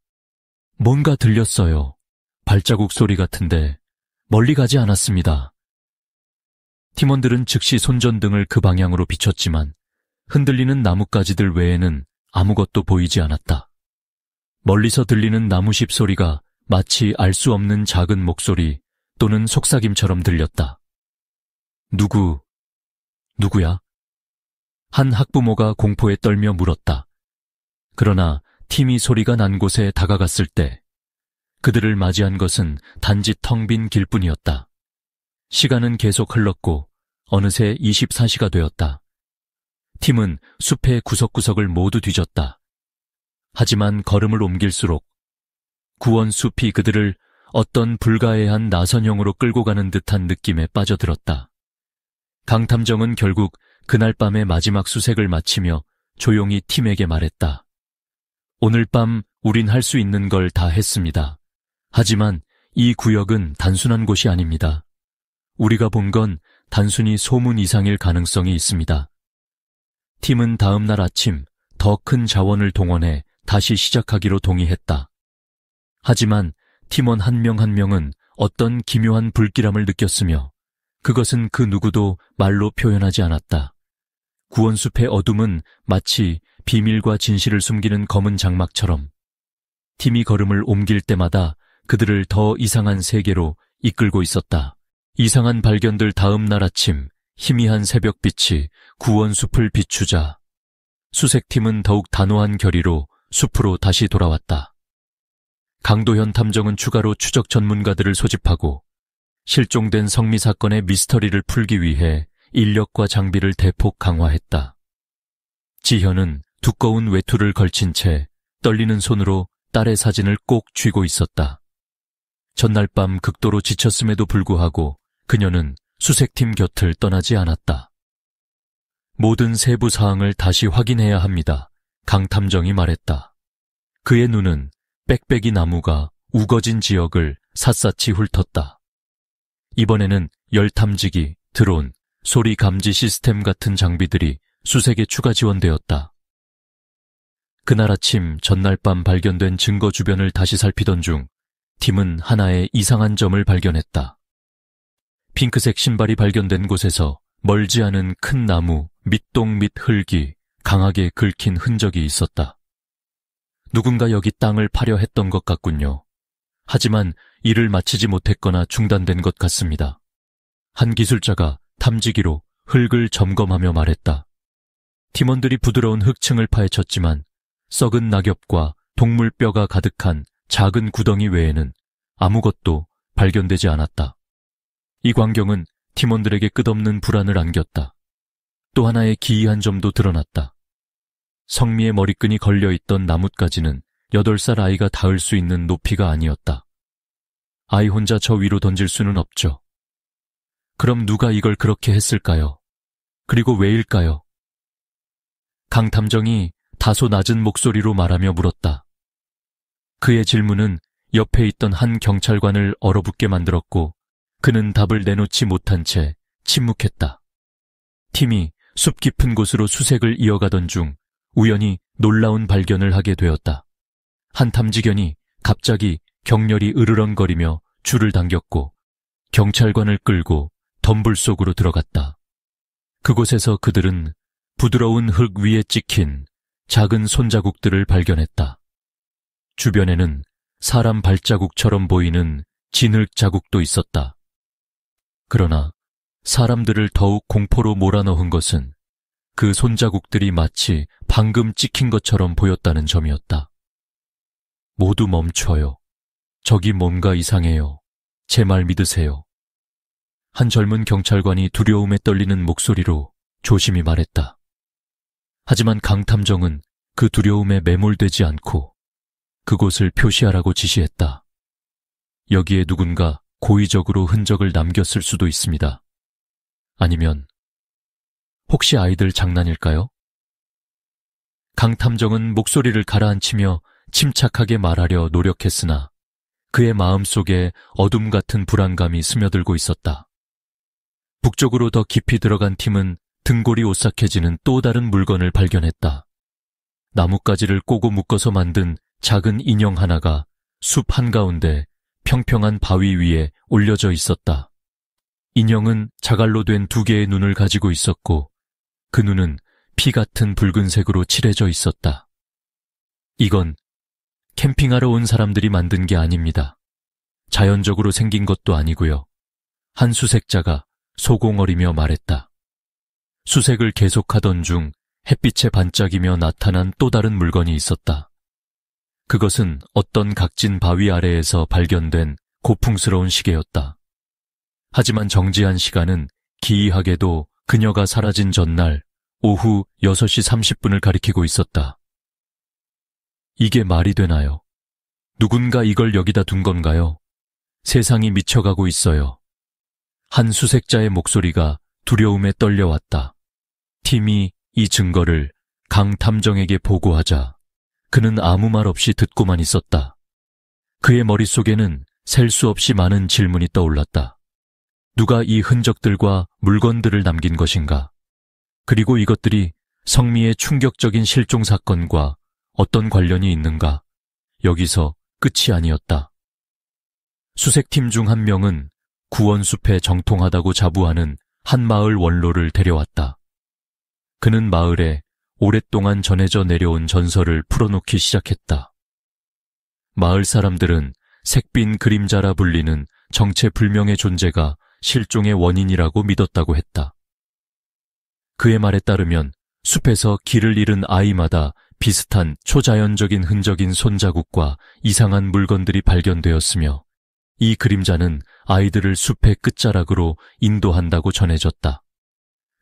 Speaker 1: 뭔가 들렸어요. 발자국 소리 같은데 멀리 가지 않았습니다. 팀원들은 즉시 손전등을 그 방향으로 비췄지만 흔들리는 나뭇가지들 외에는 아무것도 보이지 않았다. 멀리서 들리는 나무십 소리가 마치 알 수 없는 작은 목소리 또는 속삭임처럼 들렸다. 누구야? 한 학부모가 공포에 떨며 물었다. 그러나 팀이 소리가 난 곳에 다가갔을 때 그들을 맞이한 것은 단지 텅 빈 길뿐이었다. 시간은 계속 흘렀고 어느새 24시가 되었다. 팀은 숲의 구석구석을 모두 뒤졌다. 하지만 걸음을 옮길수록 구원 숲이 그들을 어떤 불가해한 나선형으로 끌고 가는 듯한 느낌에 빠져들었다. 강탐정은 결국 그날 밤의 마지막 수색을 마치며 조용히 팀에게 말했다. 오늘 밤 우린 할 수 있는 걸 다 했습니다. 하지만 이 구역은 단순한 곳이 아닙니다. 우리가 본 건 단순히 소문 이상일 가능성이 있습니다. 팀은 다음 날 아침 더 큰 자원을 동원해 다시 시작하기로 동의했다. 하지만 팀원 한 명 한 명은 어떤 기묘한 불길함을 느꼈으며 그것은 그 누구도 말로 표현하지 않았다. 구원숲의 어둠은 마치 비밀과 진실을 숨기는 검은 장막처럼 팀이 걸음을 옮길 때마다 그들을 더 이상한 세계로 이끌고 있었다. 이상한 발견들 다음 날 아침 희미한 새벽빛이 구원숲을 비추자 수색팀은 더욱 단호한 결의로 숲으로 다시 돌아왔다. 강도현 탐정은 추가로 추적 전문가들을 소집하고 실종된 성미 사건의 미스터리를 풀기 위해 인력과 장비를 대폭 강화했다. 지현은 두꺼운 외투를 걸친 채 떨리는 손으로 딸의 사진을 꼭 쥐고 있었다. 전날 밤 극도로 지쳤음에도 불구하고 그녀는 수색팀 곁을 떠나지 않았다. 모든 세부 사항을 다시 확인해야 합니다. 강 탐정이 말했다. 그의 눈은 빽빽이 나무가 우거진 지역을 샅샅이 훑었다. 이번에는 열 탐지기, 드론, 소리 감지 시스템 같은 장비들이 수색에 추가 지원되었다. 그날 아침 전날 밤 발견된 증거 주변을 다시 살피던 중 팀은 하나의 이상한 점을 발견했다. 핑크색 신발이 발견된 곳에서 멀지 않은 큰 나무, 밑동 및 흙이 강하게 긁힌 흔적이 있었다. 누군가 여기 땅을 파려 했던 것 같군요. 하지만 일을 마치지 못했거나 중단된 것 같습니다. 한 기술자가 탐지기로 흙을 점검하며 말했다. 팀원들이 부드러운 흙층을 파헤쳤지만 썩은 낙엽과 동물 뼈가 가득한 작은 구덩이 외에는 아무것도 발견되지 않았다. 이 광경은 팀원들에게 끝없는 불안을 안겼다. 또 하나의 기이한 점도 드러났다. 성미의 머리끈이 걸려있던 나뭇가지는 8살 아이가 닿을 수 있는 높이가 아니었다. 아이 혼자 저 위로 던질 수는 없죠. 그럼 누가 이걸 그렇게 했을까요? 그리고 왜일까요? 강탐정이 다소 낮은 목소리로 말하며 물었다. 그의 질문은 옆에 있던 한 경찰관을 얼어붙게 만들었고 그는 답을 내놓지 못한 채 침묵했다. 팀이 숲 깊은 곳으로 수색을 이어가던 중 우연히 놀라운 발견을 하게 되었다. 한 탐지견이 갑자기 격렬히 으르렁거리며 줄을 당겼고 경찰관을 끌고 덤불 속으로 들어갔다. 그곳에서 그들은 부드러운 흙 위에 찍힌 작은 손자국들을 발견했다. 주변에는 사람 발자국처럼 보이는 진흙 자국도 있었다. 그러나 사람들을 더욱 공포로 몰아넣은 것은 그 손자국들이 마치 방금 찍힌 것처럼 보였다는 점이었다. 모두 멈춰요. 저기 뭔가 이상해요. 제 말 믿으세요. 한 젊은 경찰관이 두려움에 떨리는 목소리로 조심히 말했다. 하지만 강탐정은 그 두려움에 매몰되지 않고 그곳을 표시하라고 지시했다. 여기에 누군가 고의적으로 흔적을 남겼을 수도 있습니다. 아니면 혹시 아이들 장난일까요? 강탐정은 목소리를 가라앉히며 침착하게 말하려 노력했으나 그의 마음속에 어둠 같은 불안감이 스며들고 있었다. 북쪽으로 더 깊이 들어간 팀은 등골이 오싹해지는 또 다른 물건을 발견했다. 나뭇가지를 꼬고 묶어서 만든 작은 인형 하나가 숲 한가운데 평평한 바위 위에 올려져 있었다. 인형은 자갈로 된 2개의 눈을 가지고 있었고 그 눈은 피 같은 붉은색으로 칠해져 있었다. 이건 캠핑하러 온 사람들이 만든 게 아닙니다. 자연적으로 생긴 것도 아니고요. 한 수색자가 소공어리며 말했다. 수색을 계속하던 중 햇빛에 반짝이며 나타난 또 다른 물건이 있었다. 그것은 어떤 각진 바위 아래에서 발견된 고풍스러운 시계였다. 하지만 정지한 시간은 기이하게도 그녀가 사라진 전날 오후 6시 30분을 가리키고 있었다. 이게 말이 되나요? 누군가 이걸 여기다 둔 건가요? 세상이 미쳐가고 있어요. 한 수색자의 목소리가 두려움에 떨려왔다. 팀이 이 증거를 강 탐정에게 보고하자 그는 아무 말 없이 듣고만 있었다. 그의 머릿속에는 셀 수 없이 많은 질문이 떠올랐다. 누가 이 흔적들과 물건들을 남긴 것인가? 그리고 이것들이 성미의 충격적인 실종 사건과 어떤 관련이 있는가? 여기서 끝이 아니었다. 수색팀 중 한 명은 구원숲에 정통하다고 자부하는 한 마을 원로를 데려왔다. 그는 마을에 오랫동안 전해져 내려온 전설을 풀어놓기 시작했다. 마을 사람들은 색빈 그림자라 불리는 정체불명의 존재가 실종의 원인이라고 믿었다고 했다. 그의 말에 따르면 숲에서 길을 잃은 아이마다 비슷한 초자연적인 흔적인 손자국과 이상한 물건들이 발견되었으며 이 그림자는 아이들을 숲의 끝자락으로 인도한다고 전해졌다.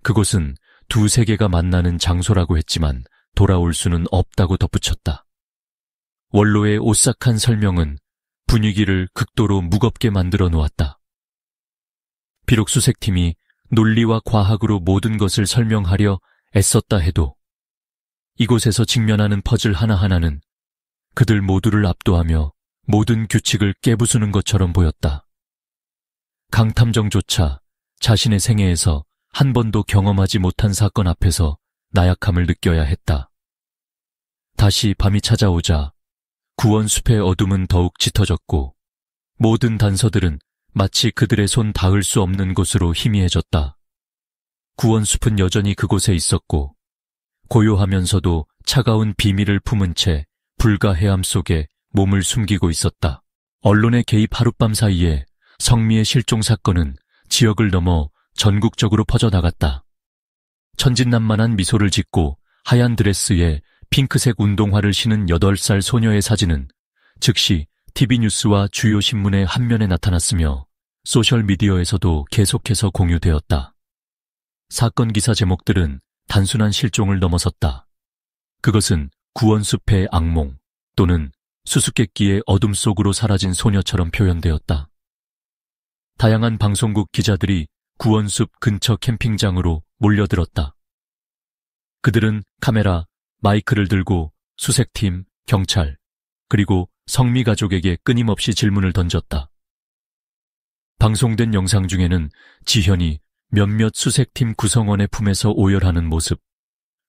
Speaker 1: 그곳은 두 세계가 만나는 장소라고 했지만 돌아올 수는 없다고 덧붙였다. 원로의 오싹한 설명은 분위기를 극도로 무겁게 만들어 놓았다. 비록 수색팀이 논리와 과학으로 모든 것을 설명하려 애썼다 해도 이곳에서 직면하는 퍼즐 하나하나는 그들 모두를 압도하며 모든 규칙을 깨부수는 것처럼 보였다. 강탐정조차 자신의 생애에서 한 번도 경험하지 못한 사건 앞에서 나약함을 느껴야 했다. 다시 밤이 찾아오자 구원숲의 어둠은 더욱 짙어졌고 모든 단서들은 마치 그들의 손 닿을 수 없는 곳으로 희미해졌다. 구원숲은 여전히 그곳에 있었고 고요하면서도 차가운 비밀을 품은 채 불가 해암 속에 몸을 숨기고 있었다. 언론의 개입 하룻밤 사이에 성미의 실종 사건은 지역을 넘어 전국적으로 퍼져나갔다. 천진난만한 미소를 짓고 하얀 드레스에 핑크색 운동화를 신은 8살 소녀의 사진은 즉시 TV뉴스와 주요 신문의 한 면에 나타났으며 소셜미디어에서도 계속해서 공유되었다. 사건 기사 제목들은 단순한 실종을 넘어섰다. 그것은 구원숲의 악몽 또는 수수께끼의 어둠 속으로 사라진 소녀처럼 표현되었다. 다양한 방송국 기자들이 구원숲 근처 캠핑장으로 몰려들었다. 그들은 카메라, 마이크를 들고 수색팀, 경찰, 그리고 성미 가족에게 끊임없이 질문을 던졌다. 방송된 영상 중에는 지현이 몇몇 수색팀 구성원의 품에서 오열하는 모습,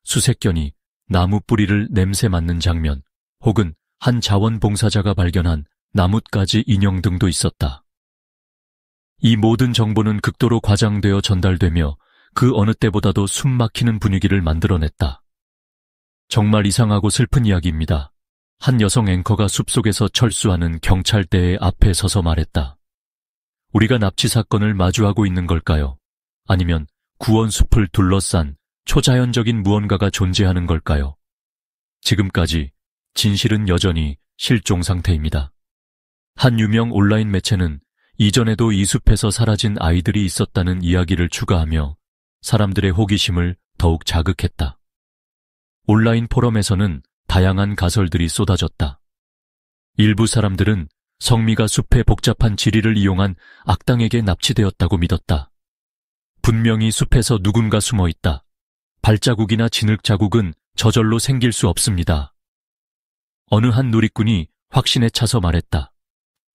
Speaker 1: 수색견이 나무 뿌리를 냄새 맡는 장면, 혹은 한 자원봉사자가 발견한 나뭇가지 인형 등도 있었다. 이 모든 정보는 극도로 과장되어 전달되며 그 어느 때보다도 숨막히는 분위기를 만들어냈다. 정말 이상하고 슬픈 이야기입니다. 한 여성 앵커가 숲속에서 철수하는 경찰대의 앞에 서서 말했다. 우리가 납치 사건을 마주하고 있는 걸까요? 아니면 구원숲을 둘러싼 초자연적인 무언가가 존재하는 걸까요? 지금까지 진실은 여전히 실종 상태입니다. 한 유명 온라인 매체는 이전에도 이 숲에서 사라진 아이들이 있었다는 이야기를 추가하며 사람들의 호기심을 더욱 자극했다. 온라인 포럼에서는 다양한 가설들이 쏟아졌다. 일부 사람들은 성미가 숲의 복잡한 지리를 이용한 악당에게 납치되었다고 믿었다. 분명히 숲에서 누군가 숨어 있다. 발자국이나 진흙 자국은 저절로 생길 수 없습니다. 어느 한 누리꾼이 확신에 차서 말했다.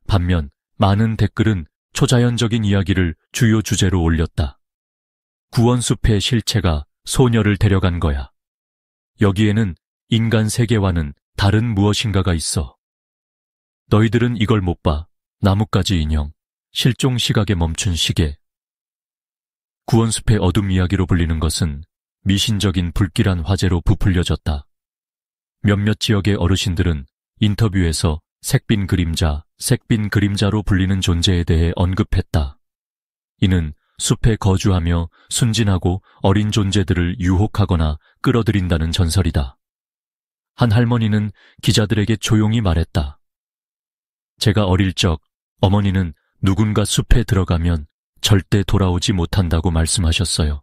Speaker 1: 반면 많은 댓글은 초자연적인 이야기를 주요 주제로 올렸다. 구원숲의 실체가 소녀를 데려간 거야. 여기에는 인간 세계와는 다른 무엇인가가 있어. 너희들은 이걸 못 봐. 나뭇가지 인형, 실종 시각에 멈춘 시계. 구원숲의 어둠 이야기로 불리는 것은 미신적인 불길한 화제로 부풀려졌다. 몇몇 지역의 어르신들은 인터뷰에서 색빈 그림자로 불리는 존재에 대해 언급했다. 이는 숲에 거주하며 순진하고 어린 존재들을 유혹하거나 끌어들인다는 전설이다. 한 할머니는 기자들에게 조용히 말했다. 제가 어릴 적 어머니는 누군가 숲에 들어가면 절대 돌아오지 못한다고 말씀하셨어요.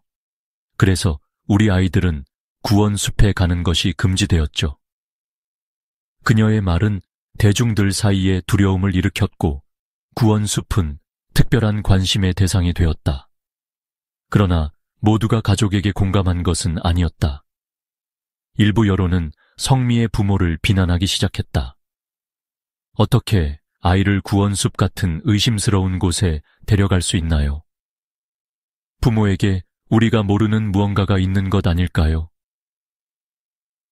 Speaker 1: 그래서 우리 아이들은 구원숲에 가는 것이 금지되었죠. 그녀의 말은 대중들 사이에 두려움을 일으켰고 구원숲은 특별한 관심의 대상이 되었다. 그러나 모두가 가족에게 공감한 것은 아니었다. 일부 여론은 성미의 부모를 비난하기 시작했다. 어떻게 아이를 구원숲 같은 의심스러운 곳에 데려갈 수 있나요? 부모에게 우리가 모르는 무언가가 있는 것 아닐까요?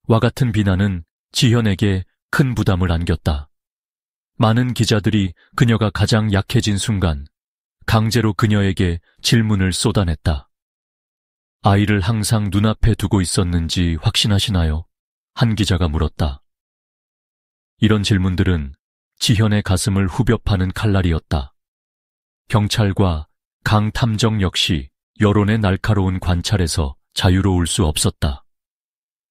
Speaker 1: 와 같은 비난은 지현에게 큰 부담을 안겼다. 많은 기자들이 그녀가 가장 약해진 순간 강제로 그녀에게 질문을 쏟아냈다. 아이를 항상 눈앞에 두고 있었는지 확신하시나요? 한 기자가 물었다. 이런 질문들은 지현의 가슴을 후벼 파는 칼날이었다. 경찰과 강 탐정 역시 여론의 날카로운 관찰에서 자유로울 수 없었다.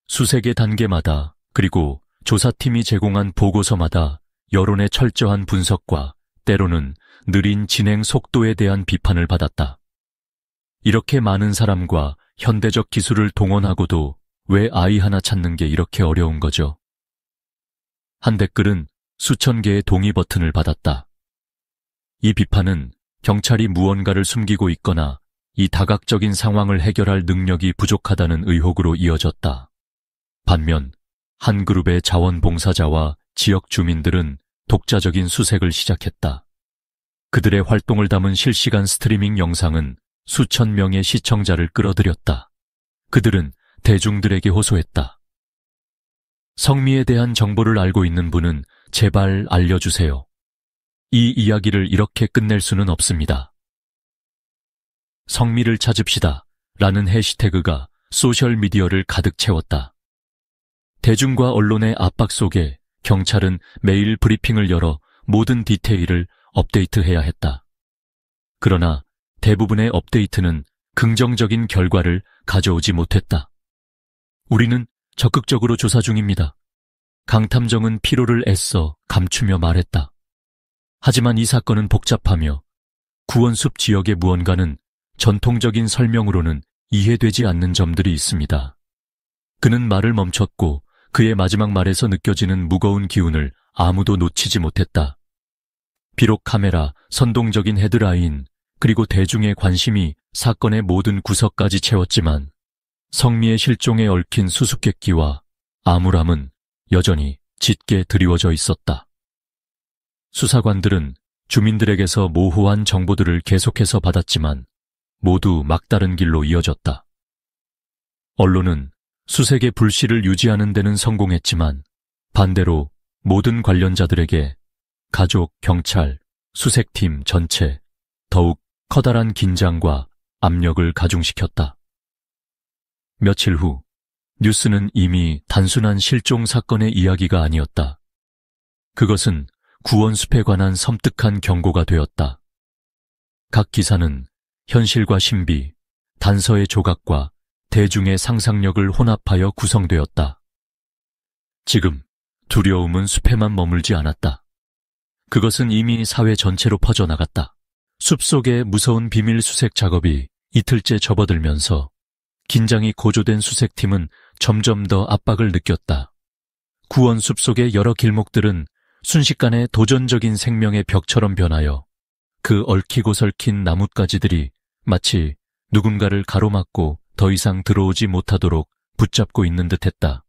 Speaker 1: 수색의 단계마다 그리고 조사팀이 제공한 보고서마다 여론의 철저한 분석과 때로는 느린 진행 속도에 대한 비판을 받았다. 이렇게 많은 사람과 현대적 기술을 동원하고도 왜 아이 하나 찾는 게 이렇게 어려운 거죠? 한 댓글은 수천 개의 동의 버튼을 받았다. 이 비판은 경찰이 무언가를 숨기고 있거나 이 다각적인 상황을 해결할 능력이 부족하다는 의혹으로 이어졌다. 반면 한 그룹의 자원봉사자와 지역 주민들은 독자적인 수색을 시작했다. 그들의 활동을 담은 실시간 스트리밍 영상은 수천 명의 시청자를 끌어들였다. 그들은 대중들에게 호소했다. 성미에 대한 정보를 알고 있는 분은 제발 알려주세요. 이 이야기를 이렇게 끝낼 수는 없습니다. 성미를 찾읍시다 라는 해시태그가 소셜미디어를 가득 채웠다. 대중과 언론의 압박 속에 경찰은 매일 브리핑을 열어 모든 디테일을 업데이트해야 했다. 그러나 대부분의 업데이트는 긍정적인 결과를 가져오지 못했다. 우리는 적극적으로 조사 중입니다. 강 탐정은 피로를 애써 감추며 말했다. 하지만 이 사건은 복잡하며 구원숲 지역의 무언가는 전통적인 설명으로는 이해되지 않는 점들이 있습니다. 그는 말을 멈췄고 그의 마지막 말에서 느껴지는 무거운 기운을 아무도 놓치지 못했다. 비록 카메라, 선동적인 헤드라인, 그리고 대중의 관심이 사건의 모든 구석까지 채웠지만 성미의 실종에 얽힌 수수께끼와 암울함은 여전히 짙게 드리워져 있었다. 수사관들은 주민들에게서 모호한 정보들을 계속해서 받았지만 모두 막다른 길로 이어졌다. 언론은 수색의 불씨를 유지하는 데는 성공했지만 반대로 모든 관련자들에게 가족, 경찰, 수색팀 전체 더욱 커다란 긴장과 압력을 가중시켰다. 며칠 후 뉴스는 이미 단순한 실종 사건의 이야기가 아니었다. 그것은 구원숲에 관한 섬뜩한 경고가 되었다. 각 기사는 현실과 신비, 단서의 조각과 대중의 상상력을 혼합하여 구성되었다. 지금 두려움은 숲에만 머물지 않았다. 그것은 이미 사회 전체로 퍼져나갔다. 숲속의 무서운 비밀 수색 작업이 이틀째 접어들면서 긴장이 고조된 수색팀은 점점 더 압박을 느꼈다. 구원 숲속의 여러 길목들은 순식간에 도전적인 생명의 벽처럼 변하여 그 얽히고 설킨 나뭇가지들이 마치 누군가를 가로막고 더 이상 들어오지 못하도록 붙잡고 있는 듯했다.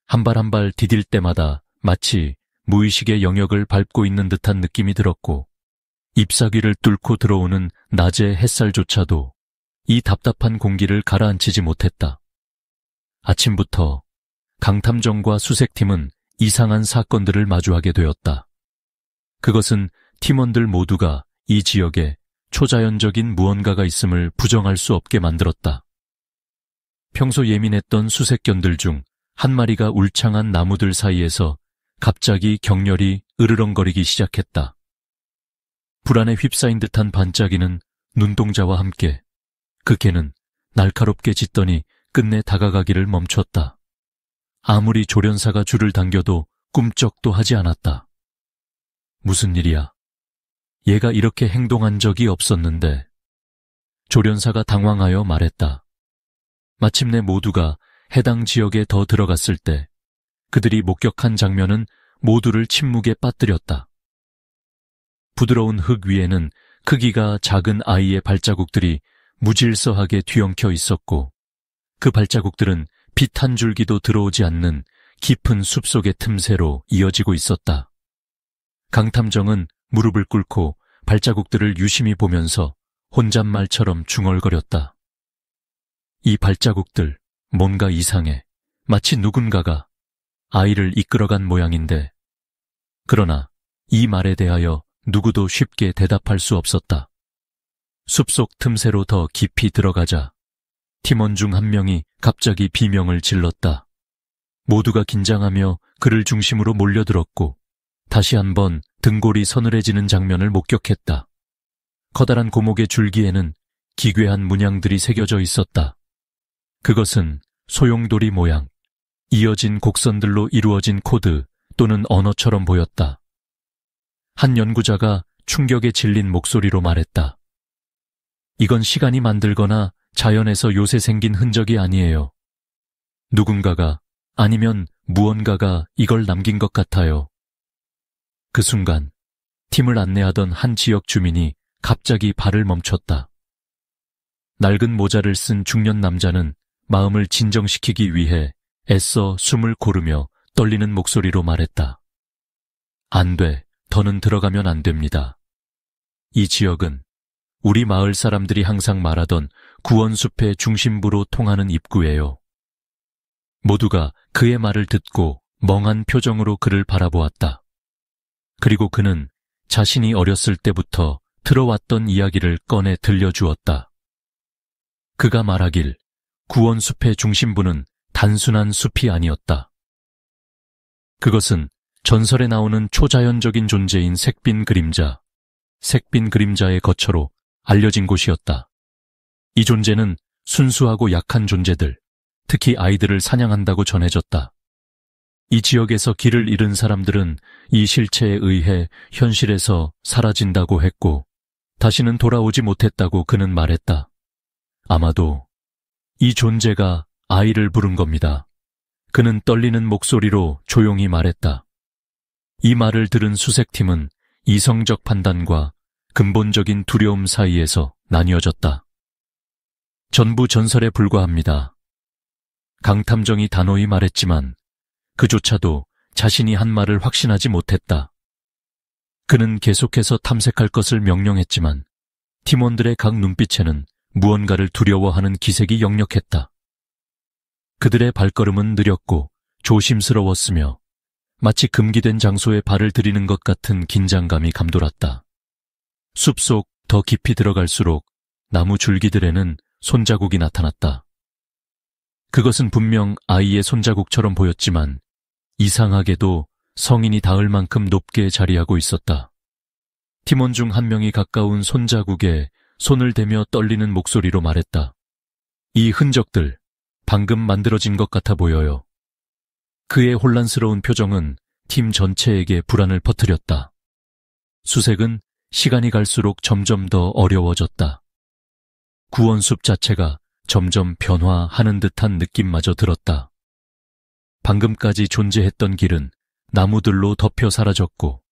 Speaker 1: 한 발 한 발 디딜 때마다 마치 무의식의 영역을 밟고 있는 듯한 느낌이 들었고 잎사귀를 뚫고 들어오는 낮의 햇살조차도 이 답답한 공기를 가라앉히지 못했다. 아침부터 강탐정과 수색팀은 이상한 사건들을 마주하게 되었다. 그것은 팀원들 모두가 이 지역에 초자연적인 무언가가 있음을 부정할 수 없게 만들었다. 평소 예민했던 수색견들 중 한 마리가 울창한 나무들 사이에서 갑자기 격렬히 으르렁거리기 시작했다. 불안에 휩싸인 듯한 반짝이는 눈동자와 함께 그 개는 날카롭게 짖더니 끝내 다가가기를 멈췄다. 아무리 조련사가 줄을 당겨도 꿈쩍도 하지 않았다. 무슨 일이야? 얘가 이렇게 행동한 적이 없었는데. 조련사가 당황하여 말했다. 마침내 모두가 해당 지역에 더 들어갔을 때 그들이 목격한 장면은 모두를 침묵에 빠뜨렸다. 부드러운 흙 위에는 크기가 작은 아이의 발자국들이 무질서하게 뒤엉켜 있었고 그 발자국들은 빛 한 줄기도 들어오지 않는 깊은 숲속의 틈새로 이어지고 있었다. 강탐정은 무릎을 꿇고 발자국들을 유심히 보면서 혼잣말처럼 중얼거렸다. 이 발자국들, 뭔가 이상해. 마치 누군가가 아이를 이끌어간 모양인데. 그러나 이 말에 대하여 누구도 쉽게 대답할 수 없었다. 숲속 틈새로 더 깊이 들어가자 팀원 중 한 명이 갑자기 비명을 질렀다. 모두가 긴장하며 그를 중심으로 몰려들었고 다시 한번 등골이 서늘해지는 장면을 목격했다. 커다란 고목의 줄기에는 기괴한 문양들이 새겨져 있었다. 그것은 소용돌이 모양, 이어진 곡선들로 이루어진 코드 또는 언어처럼 보였다. 한 연구자가 충격에 질린 목소리로 말했다. 이건 시간이 만들거나 자연에서 요새 생긴 흔적이 아니에요. 누군가가 아니면 무언가가 이걸 남긴 것 같아요. 그 순간 팀을 안내하던 한 지역 주민이 갑자기 발을 멈췄다. 낡은 모자를 쓴 중년 남자는 마음을 진정시키기 위해 애써 숨을 고르며 떨리는 목소리로 말했다. 안 돼, 더는 들어가면 안 됩니다. 이 지역은 우리 마을 사람들이 항상 말하던 구원숲의 중심부로 통하는 입구예요. 모두가 그의 말을 듣고 멍한 표정으로 그를 바라보았다. 그리고 그는 자신이 어렸을 때부터 들어왔던 이야기를 꺼내 들려주었다. 그가 말하길 구원숲의 중심부는 단순한 숲이 아니었다. 그것은 전설에 나오는 초자연적인 존재인 색빈 그림자의 거처로 알려진 곳이었다. 이 존재는 순수하고 약한 존재들, 특히 아이들을 사냥한다고 전해졌다. 이 지역에서 길을 잃은 사람들은 이 실체에 의해 현실에서 사라진다고 했고 다시는 돌아오지 못했다고 그는 말했다. 아마도 이 존재가 아이를 부른 겁니다. 그는 떨리는 목소리로 조용히 말했다. 이 말을 들은 수색팀은 이성적 판단과 근본적인 두려움 사이에서 나뉘어졌다. 전부 전설에 불과합니다. 강탐정이 단호히 말했지만 그조차도 자신이 한 말을 확신하지 못했다. 그는 계속해서 탐색할 것을 명령했지만 팀원들의 각 눈빛에는 무언가를 두려워하는 기색이 역력했다. 그들의 발걸음은 느렸고 조심스러웠으며 마치 금기된 장소에 발을 들이는 것 같은 긴장감이 감돌았다. 숲속 더 깊이 들어갈수록 나무 줄기들에는 손자국이 나타났다. 그것은 분명 아이의 손자국처럼 보였지만 이상하게도 성인이 닿을 만큼 높게 자리하고 있었다. 팀원 중 한 명이 가까운 손자국에 손을 대며 떨리는 목소리로 말했다. 이 흔적들, 방금 만들어진 것 같아 보여요. 그의 혼란스러운 표정은 팀 전체에게 불안을 퍼뜨렸다. 수색은 시간이 갈수록 점점 더 어려워졌다. 구원숲 자체가 점점 변화하는 듯한 느낌마저 들었다. 방금까지 존재했던 길은 나무들로 덮여 사라졌고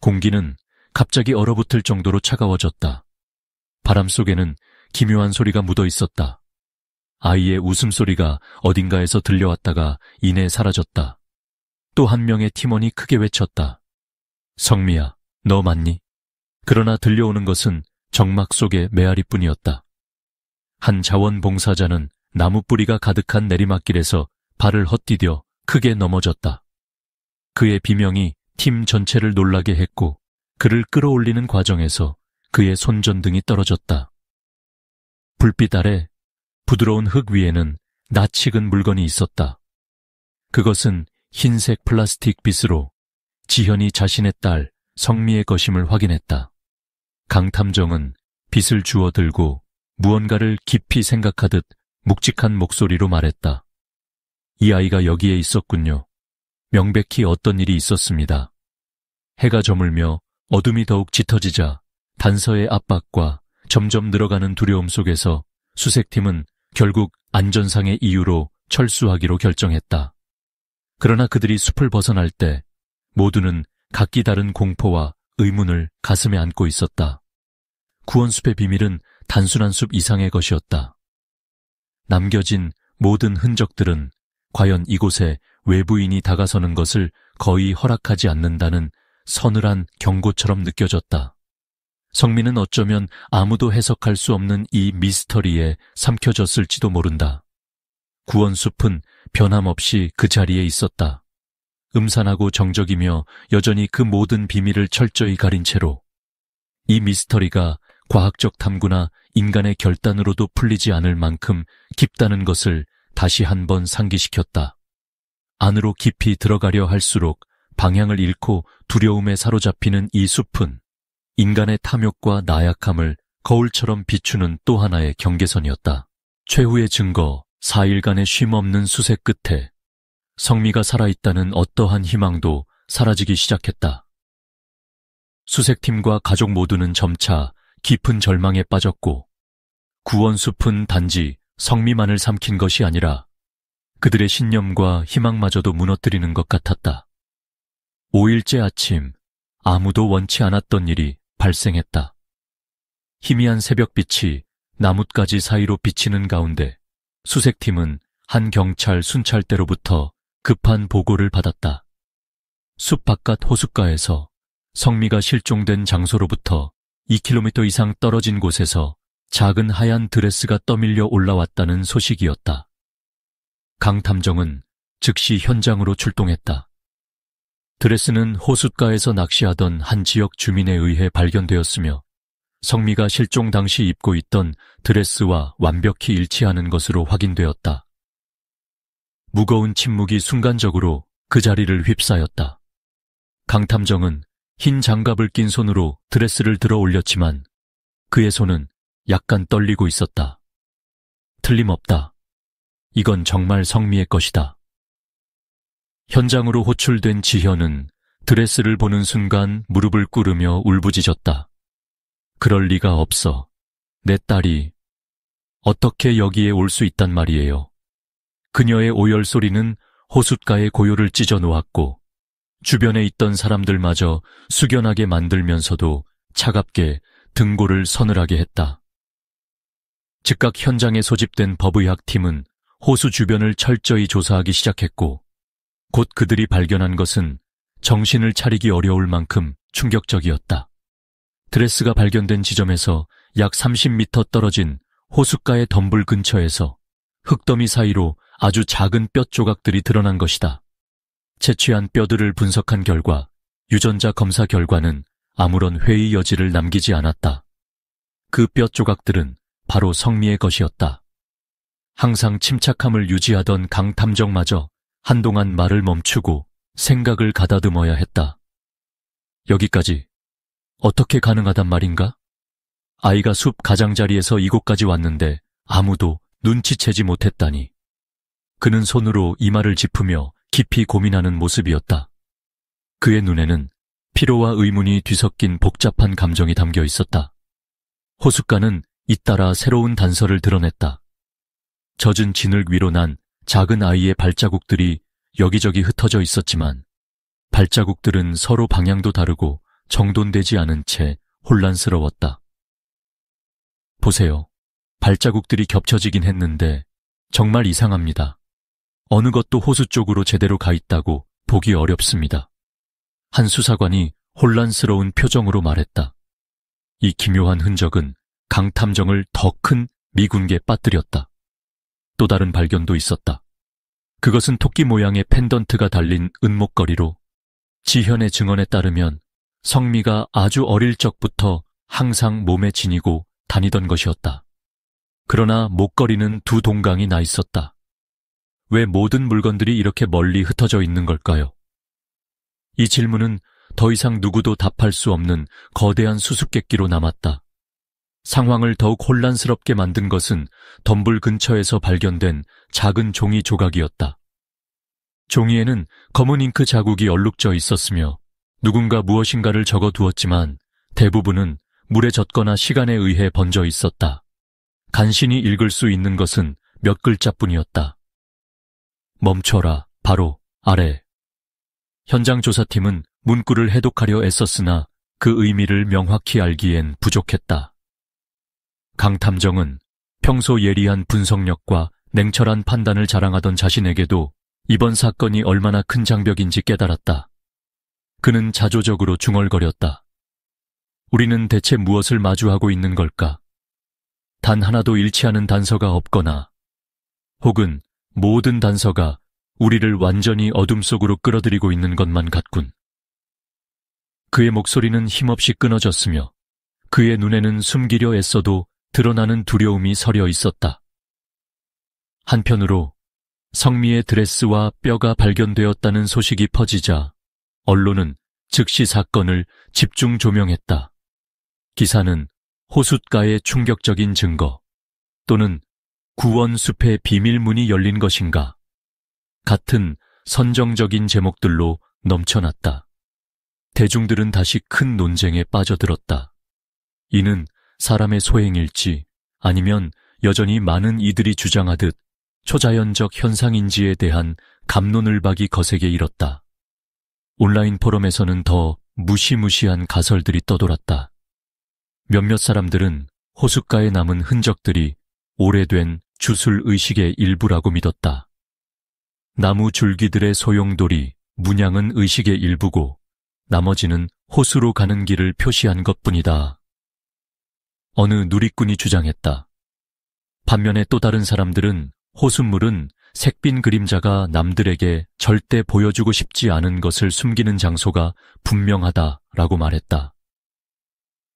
Speaker 1: 공기는 갑자기 얼어붙을 정도로 차가워졌다. 바람 속에는 기묘한 소리가 묻어 있었다. 아이의 웃음소리가 어딘가에서 들려왔다가 이내 사라졌다. 또 한 명의 팀원이 크게 외쳤다. 성미야, 너 맞니? 그러나 들려오는 것은 정막 속의 메아리뿐이었다. 한 자원봉사자는 나무 뿌리가 가득한 내리막길에서 발을 헛디뎌 크게 넘어졌다. 그의 비명이 팀 전체를 놀라게 했고 그를 끌어올리는 과정에서 그의 손전등이 떨어졌다. 불빛 아래 부드러운 흙 위에는 낯익은 물건이 있었다. 그것은 흰색 플라스틱 빗으로 지현이 자신의 딸 성미의 것임을 확인했다. 강탐정은 빗을 주워 들고 무언가를 깊이 생각하듯 묵직한 목소리로 말했다. 이 아이가 여기에 있었군요. 명백히 어떤 일이 있었습니다. 해가 저물며 어둠이 더욱 짙어지자 단서의 압박과 점점 늘어가는 두려움 속에서 수색팀은 결국 안전상의 이유로 철수하기로 결정했다. 그러나 그들이 숲을 벗어날 때 모두는 각기 다른 공포와 의문을 가슴에 안고 있었다. 구원숲의 비밀은 단순한 숲 이상의 것이었다. 남겨진 모든 흔적들은 과연 이곳에 외부인이 다가서는 것을 거의 허락하지 않는다는 서늘한 경고처럼 느껴졌다. 성민은 어쩌면 아무도 해석할 수 없는 이 미스터리에 삼켜졌을지도 모른다. 구원숲은 변함없이 그 자리에 있었다. 음산하고 정적이며 여전히 그 모든 비밀을 철저히 가린 채로 이 미스터리가 과학적 탐구나 인간의 결단으로도 풀리지 않을 만큼 깊다는 것을 다시 한번 상기시켰다. 안으로 깊이 들어가려 할수록 방향을 잃고 두려움에 사로잡히는 이 숲은 인간의 탐욕과 나약함을 거울처럼 비추는 또 하나의 경계선이었다. 최후의 증거, 4일간의 쉼없는 수색 끝에 성미가 살아있다는 어떠한 희망도 사라지기 시작했다. 수색팀과 가족 모두는 점차 깊은 절망에 빠졌고 구원숲은 단지 성미만을 삼킨 것이 아니라 그들의 신념과 희망마저도 무너뜨리는 것 같았다. 5일째 아침, 아무도 원치 않았던 일이 발생했다. 희미한 새벽빛이 나뭇가지 사이로 비치는 가운데 수색팀은 한 경찰 순찰대로부터 급한 보고를 받았다. 숲 바깥 호숫가에서 성미가 실종된 장소로부터 2km 이상 떨어진 곳에서 작은 하얀 드레스가 떠밀려 올라왔다는 소식이었다. 강 탐정은 즉시 현장으로 출동했다. 드레스는 호숫가에서 낚시하던 한 지역 주민에 의해 발견되었으며 성미가 실종 당시 입고 있던 드레스와 완벽히 일치하는 것으로 확인되었다. 무거운 침묵이 순간적으로 그 자리를 휩싸였다. 강 탐정은 흰 장갑을 낀 손으로 드레스를 들어 올렸지만 그의 손은 약간 떨리고 있었다. 틀림없다. 이건 정말 성미의 것이다. 현장으로 호출된 지현은 드레스를 보는 순간 무릎을 꿇으며 울부짖었다. 그럴 리가 없어. 내 딸이 어떻게 여기에 올 수 있단 말이에요. 그녀의 오열 소리는 호숫가의 고요를 찢어 놓았고 주변에 있던 사람들마저 숙연하게 만들면서도 차갑게 등골을 서늘하게 했다. 즉각 현장에 소집된 법의학팀은 호수 주변을 철저히 조사하기 시작했고, 곧 그들이 발견한 것은 정신을 차리기 어려울 만큼 충격적이었다. 드레스가 발견된 지점에서 약 30m 떨어진 호숫가의 덤불 근처에서 흙더미 사이로 아주 작은 뼈 조각들이 드러난 것이다. 채취한 뼈들을 분석한 결과 유전자 검사 결과는 아무런 회의 여지를 남기지 않았다. 그 뼈 조각들은 바로 성미의 것이었다. 항상 침착함을 유지하던 강 탐정마저 한동안 말을 멈추고 생각을 가다듬어야 했다. 여기까지 어떻게 가능하단 말인가? 아이가 숲 가장자리에서 이곳까지 왔는데 아무도 눈치채지 못했다니. 그는 손으로 이마를 짚으며 깊이 고민하는 모습이었다. 그의 눈에는 피로와 의문이 뒤섞인 복잡한 감정이 담겨 있었다. 호숫가는 잇따라 새로운 단서를 드러냈다. 젖은 진흙 위로 난 작은 아이의 발자국들이 여기저기 흩어져 있었지만 발자국들은 서로 방향도 다르고 정돈되지 않은 채 혼란스러웠다. 보세요. 발자국들이 겹쳐지긴 했는데 정말 이상합니다. 어느 것도 호수 쪽으로 제대로 가 있다고 보기 어렵습니다. 한 수사관이 혼란스러운 표정으로 말했다. 이 기묘한 흔적은 강 탐정을 더 큰 미군계에 빠뜨렸다. 또 다른 발견도 있었다. 그것은 토끼 모양의 펜던트가 달린 은목걸이로 지현의 증언에 따르면 성미가 아주 어릴 적부터 항상 몸에 지니고 다니던 것이었다. 그러나 목걸이는 두 동강이 나 있었다. 왜 모든 물건들이 이렇게 멀리 흩어져 있는 걸까요? 이 질문은 더 이상 누구도 답할 수 없는 거대한 수수께끼로 남았다. 상황을 더욱 혼란스럽게 만든 것은 덤불 근처에서 발견된 작은 종이 조각이었다. 종이에는 검은 잉크 자국이 얼룩져 있었으며 누군가 무엇인가를 적어두었지만 대부분은 물에 젖거나 시간에 의해 번져 있었다. 간신히 읽을 수 있는 것은 몇 글자뿐이었다. 멈춰라, 바로 아래. 현장 조사팀은 문구를 해독하려 애썼으나 그 의미를 명확히 알기엔 부족했다. 강 탐정은 평소 예리한 분석력과 냉철한 판단을 자랑하던 자신에게도 이번 사건이 얼마나 큰 장벽인지 깨달았다. 그는 자조적으로 중얼거렸다. 우리는 대체 무엇을 마주하고 있는 걸까? 단 하나도 일치하는 단서가 없거나 혹은 모든 단서가 우리를 완전히 어둠 속으로 끌어들이고 있는 것만 같군. 그의 목소리는 힘없이 끊어졌으며 그의 눈에는 숨기려 애써도 드러나는 두려움이 서려 있었다. 한편으로 성미의 드레스와 뼈가 발견되었다는 소식이 퍼지자 언론은 즉시 사건을 집중 조명했다. 기사는 호숫가의 충격적인 증거 또는 구원숲의 비밀문이 열린 것인가 같은 선정적인 제목들로 넘쳐났다. 대중들은 다시 큰 논쟁에 빠져들었다. 이는 사람의 소행일지 아니면 여전히 많은 이들이 주장하듯 초자연적 현상인지에 대한 갑론을박이 거세게 일었다. 온라인 포럼에서는 더 무시무시한 가설들이 떠돌았다. 몇몇 사람들은 호숫가에 남은 흔적들이 오래된 주술 의식의 일부라고 믿었다. 나무 줄기들의 소용돌이, 문양은 의식의 일부고 나머지는 호수로 가는 길을 표시한 것뿐이다. 어느 누리꾼이 주장했다. 반면에 또 다른 사람들은 호숫물은 색빈 그림자가 남들에게 절대 보여주고 싶지 않은 것을 숨기는 장소가 분명하다라고 말했다.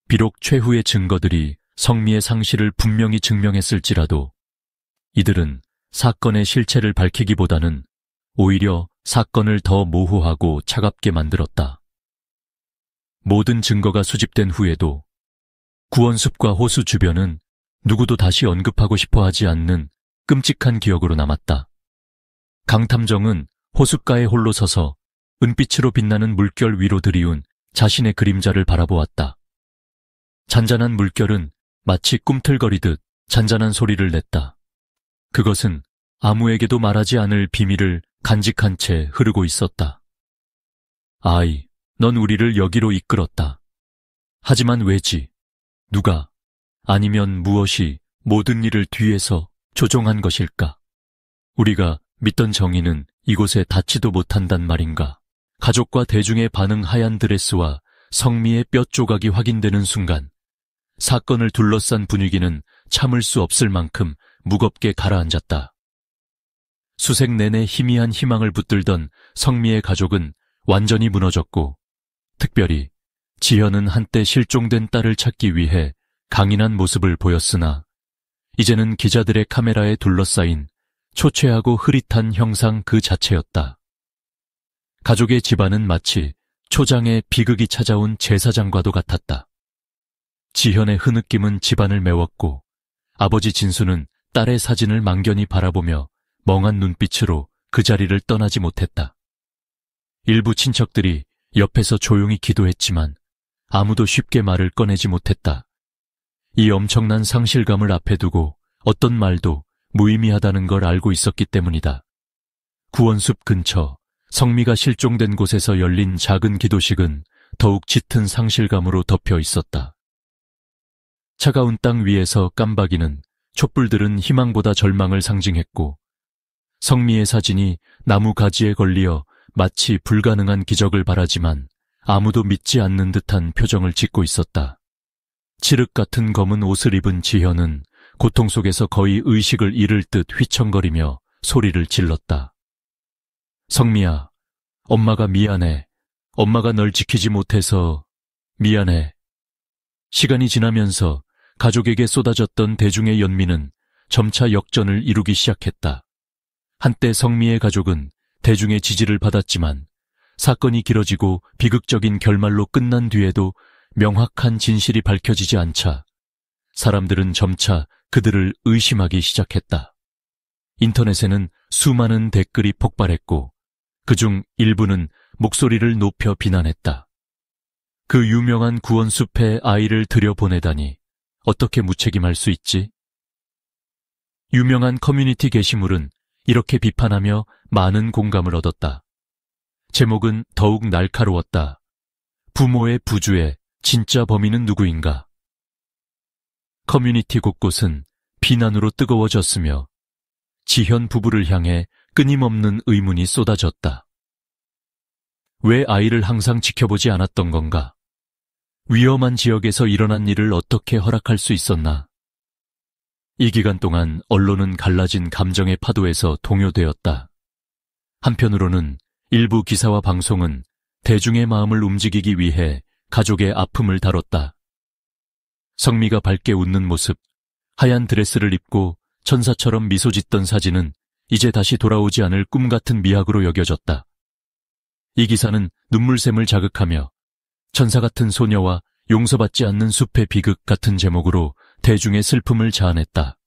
Speaker 1: 비록 최후의 증거들이 성미의 상실을 분명히 증명했을지라도 이들은 사건의 실체를 밝히기보다는 오히려 사건을 더 모호하고 차갑게 만들었다. 모든 증거가 수집된 후에도 구원숲과 호수 주변은 누구도 다시 언급하고 싶어 하지 않는 끔찍한 기억으로 남았다. 강 탐정은 호숫가에 홀로 서서 은빛으로 빛나는 물결 위로 들이운 자신의 그림자를 바라보았다. 잔잔한 물결은 마치 꿈틀거리듯 잔잔한 소리를 냈다. 그것은 아무에게도 말하지 않을 비밀을 간직한 채 흐르고 있었다. 아이, 넌 우리를 여기로 이끌었다. 하지만 왜지? 누가? 아니면 무엇이 모든 일을 뒤에서 조종한 것일까? 우리가 믿던 정의는 이곳에 닿지도 못한단 말인가? 가족과 대중의 반응 하얀 드레스와 성미의 뼈 조각이 확인되는 순간 사건을 둘러싼 분위기는 참을 수 없을 만큼 무겁게 가라앉았다. 수색 내내 희미한 희망을 붙들던 성미의 가족은 완전히 무너졌고 특별히 지현은 한때 실종된 딸을 찾기 위해 강인한 모습을 보였으나 이제는 기자들의 카메라에 둘러싸인 초췌하고 흐릿한 형상 그 자체였다. 가족의 집안은 마치 초장에 비극이 찾아온 제사장과도 같았다. 지현의 흐느낌은 집안을 메웠고 아버지 진수는 딸의 사진을 망견히 바라보며 멍한 눈빛으로 그 자리를 떠나지 못했다. 일부 친척들이 옆에서 조용히 기도했지만 아무도 쉽게 말을 꺼내지 못했다. 이 엄청난 상실감을 앞에 두고 어떤 말도 무의미하다는 걸 알고 있었기 때문이다. 구원숲 근처 성미가 실종된 곳에서 열린 작은 기도식은 더욱 짙은 상실감으로 덮여 있었다. 차가운 땅 위에서 깜박이는 촛불들은 희망보다 절망을 상징했고 성미의 사진이 나무 가지에 걸리어 마치 불가능한 기적을 바라지만 아무도 믿지 않는 듯한 표정을 짓고 있었다. 칠흑 같은 검은 옷을 입은 지현은 고통 속에서 거의 의식을 잃을 듯 휘청거리며 소리를 질렀다. 성미야, 엄마가 미안해. 엄마가 널 지키지 못해서 미안해. 시간이 지나면서 가족에게 쏟아졌던 대중의 연민은 점차 역전을 이루기 시작했다. 한때 성미의 가족은 대중의 지지를 받았지만 사건이 길어지고 비극적인 결말로 끝난 뒤에도 명확한 진실이 밝혀지지 않자 사람들은 점차 그들을 의심하기 시작했다. 인터넷에는 수많은 댓글이 폭발했고 그중 일부는 목소리를 높여 비난했다. 그 유명한 구원숲에 아이를 들여보내다니 어떻게 무책임할 수 있지? 유명한 커뮤니티 게시물은 이렇게 비판하며 많은 공감을 얻었다. 제목은 더욱 날카로웠다. 부모의 부주에 진짜 범인은 누구인가? 커뮤니티 곳곳은 비난으로 뜨거워졌으며 지현 부부를 향해 끊임없는 의문이 쏟아졌다. 왜 아이를 항상 지켜보지 않았던 건가? 위험한 지역에서 일어난 일을 어떻게 허락할 수 있었나? 이 기간 동안 언론은 갈라진 감정의 파도에서 동요되었다. 한편으로는 일부 기사와 방송은 대중의 마음을 움직이기 위해 가족의 아픔을 다뤘다. 성미가 밝게 웃는 모습, 하얀 드레스를 입고 천사처럼 미소 짓던 사진은 이제 다시 돌아오지 않을 꿈 같은 미학으로 여겨졌다. 이 기사는 눈물샘을 자극하며 천사 같은 소녀와 용서받지 않는 숲의 비극 같은 제목으로 대중의 슬픔을 자아냈다.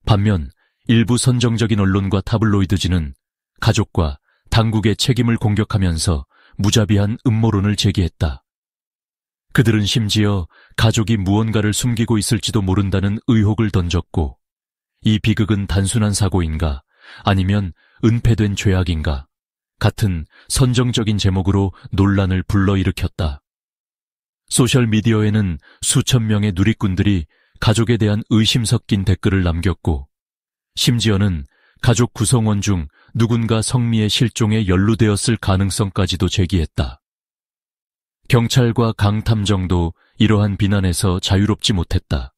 Speaker 1: 반면 일부 선정적인 언론과 타블로이드지는 가족과 당국의 책임을 공격하면서 무자비한 음모론을 제기했다. 그들은 심지어 가족이 무언가를 숨기고 있을지도 모른다는 의혹을 던졌고 이 비극은 단순한 사고인가 아니면 은폐된 죄악인가 같은 선정적인 제목으로 논란을 불러일으켰다. 소셜미디어에는 수천 명의 누리꾼들이 가족에 대한 의심 섞인 댓글을 남겼고 심지어는 가족 구성원 중 누군가 성미의 실종에 연루되었을 가능성까지도 제기했다. 경찰과 강 탐정도 이러한 비난에서 자유롭지 못했다.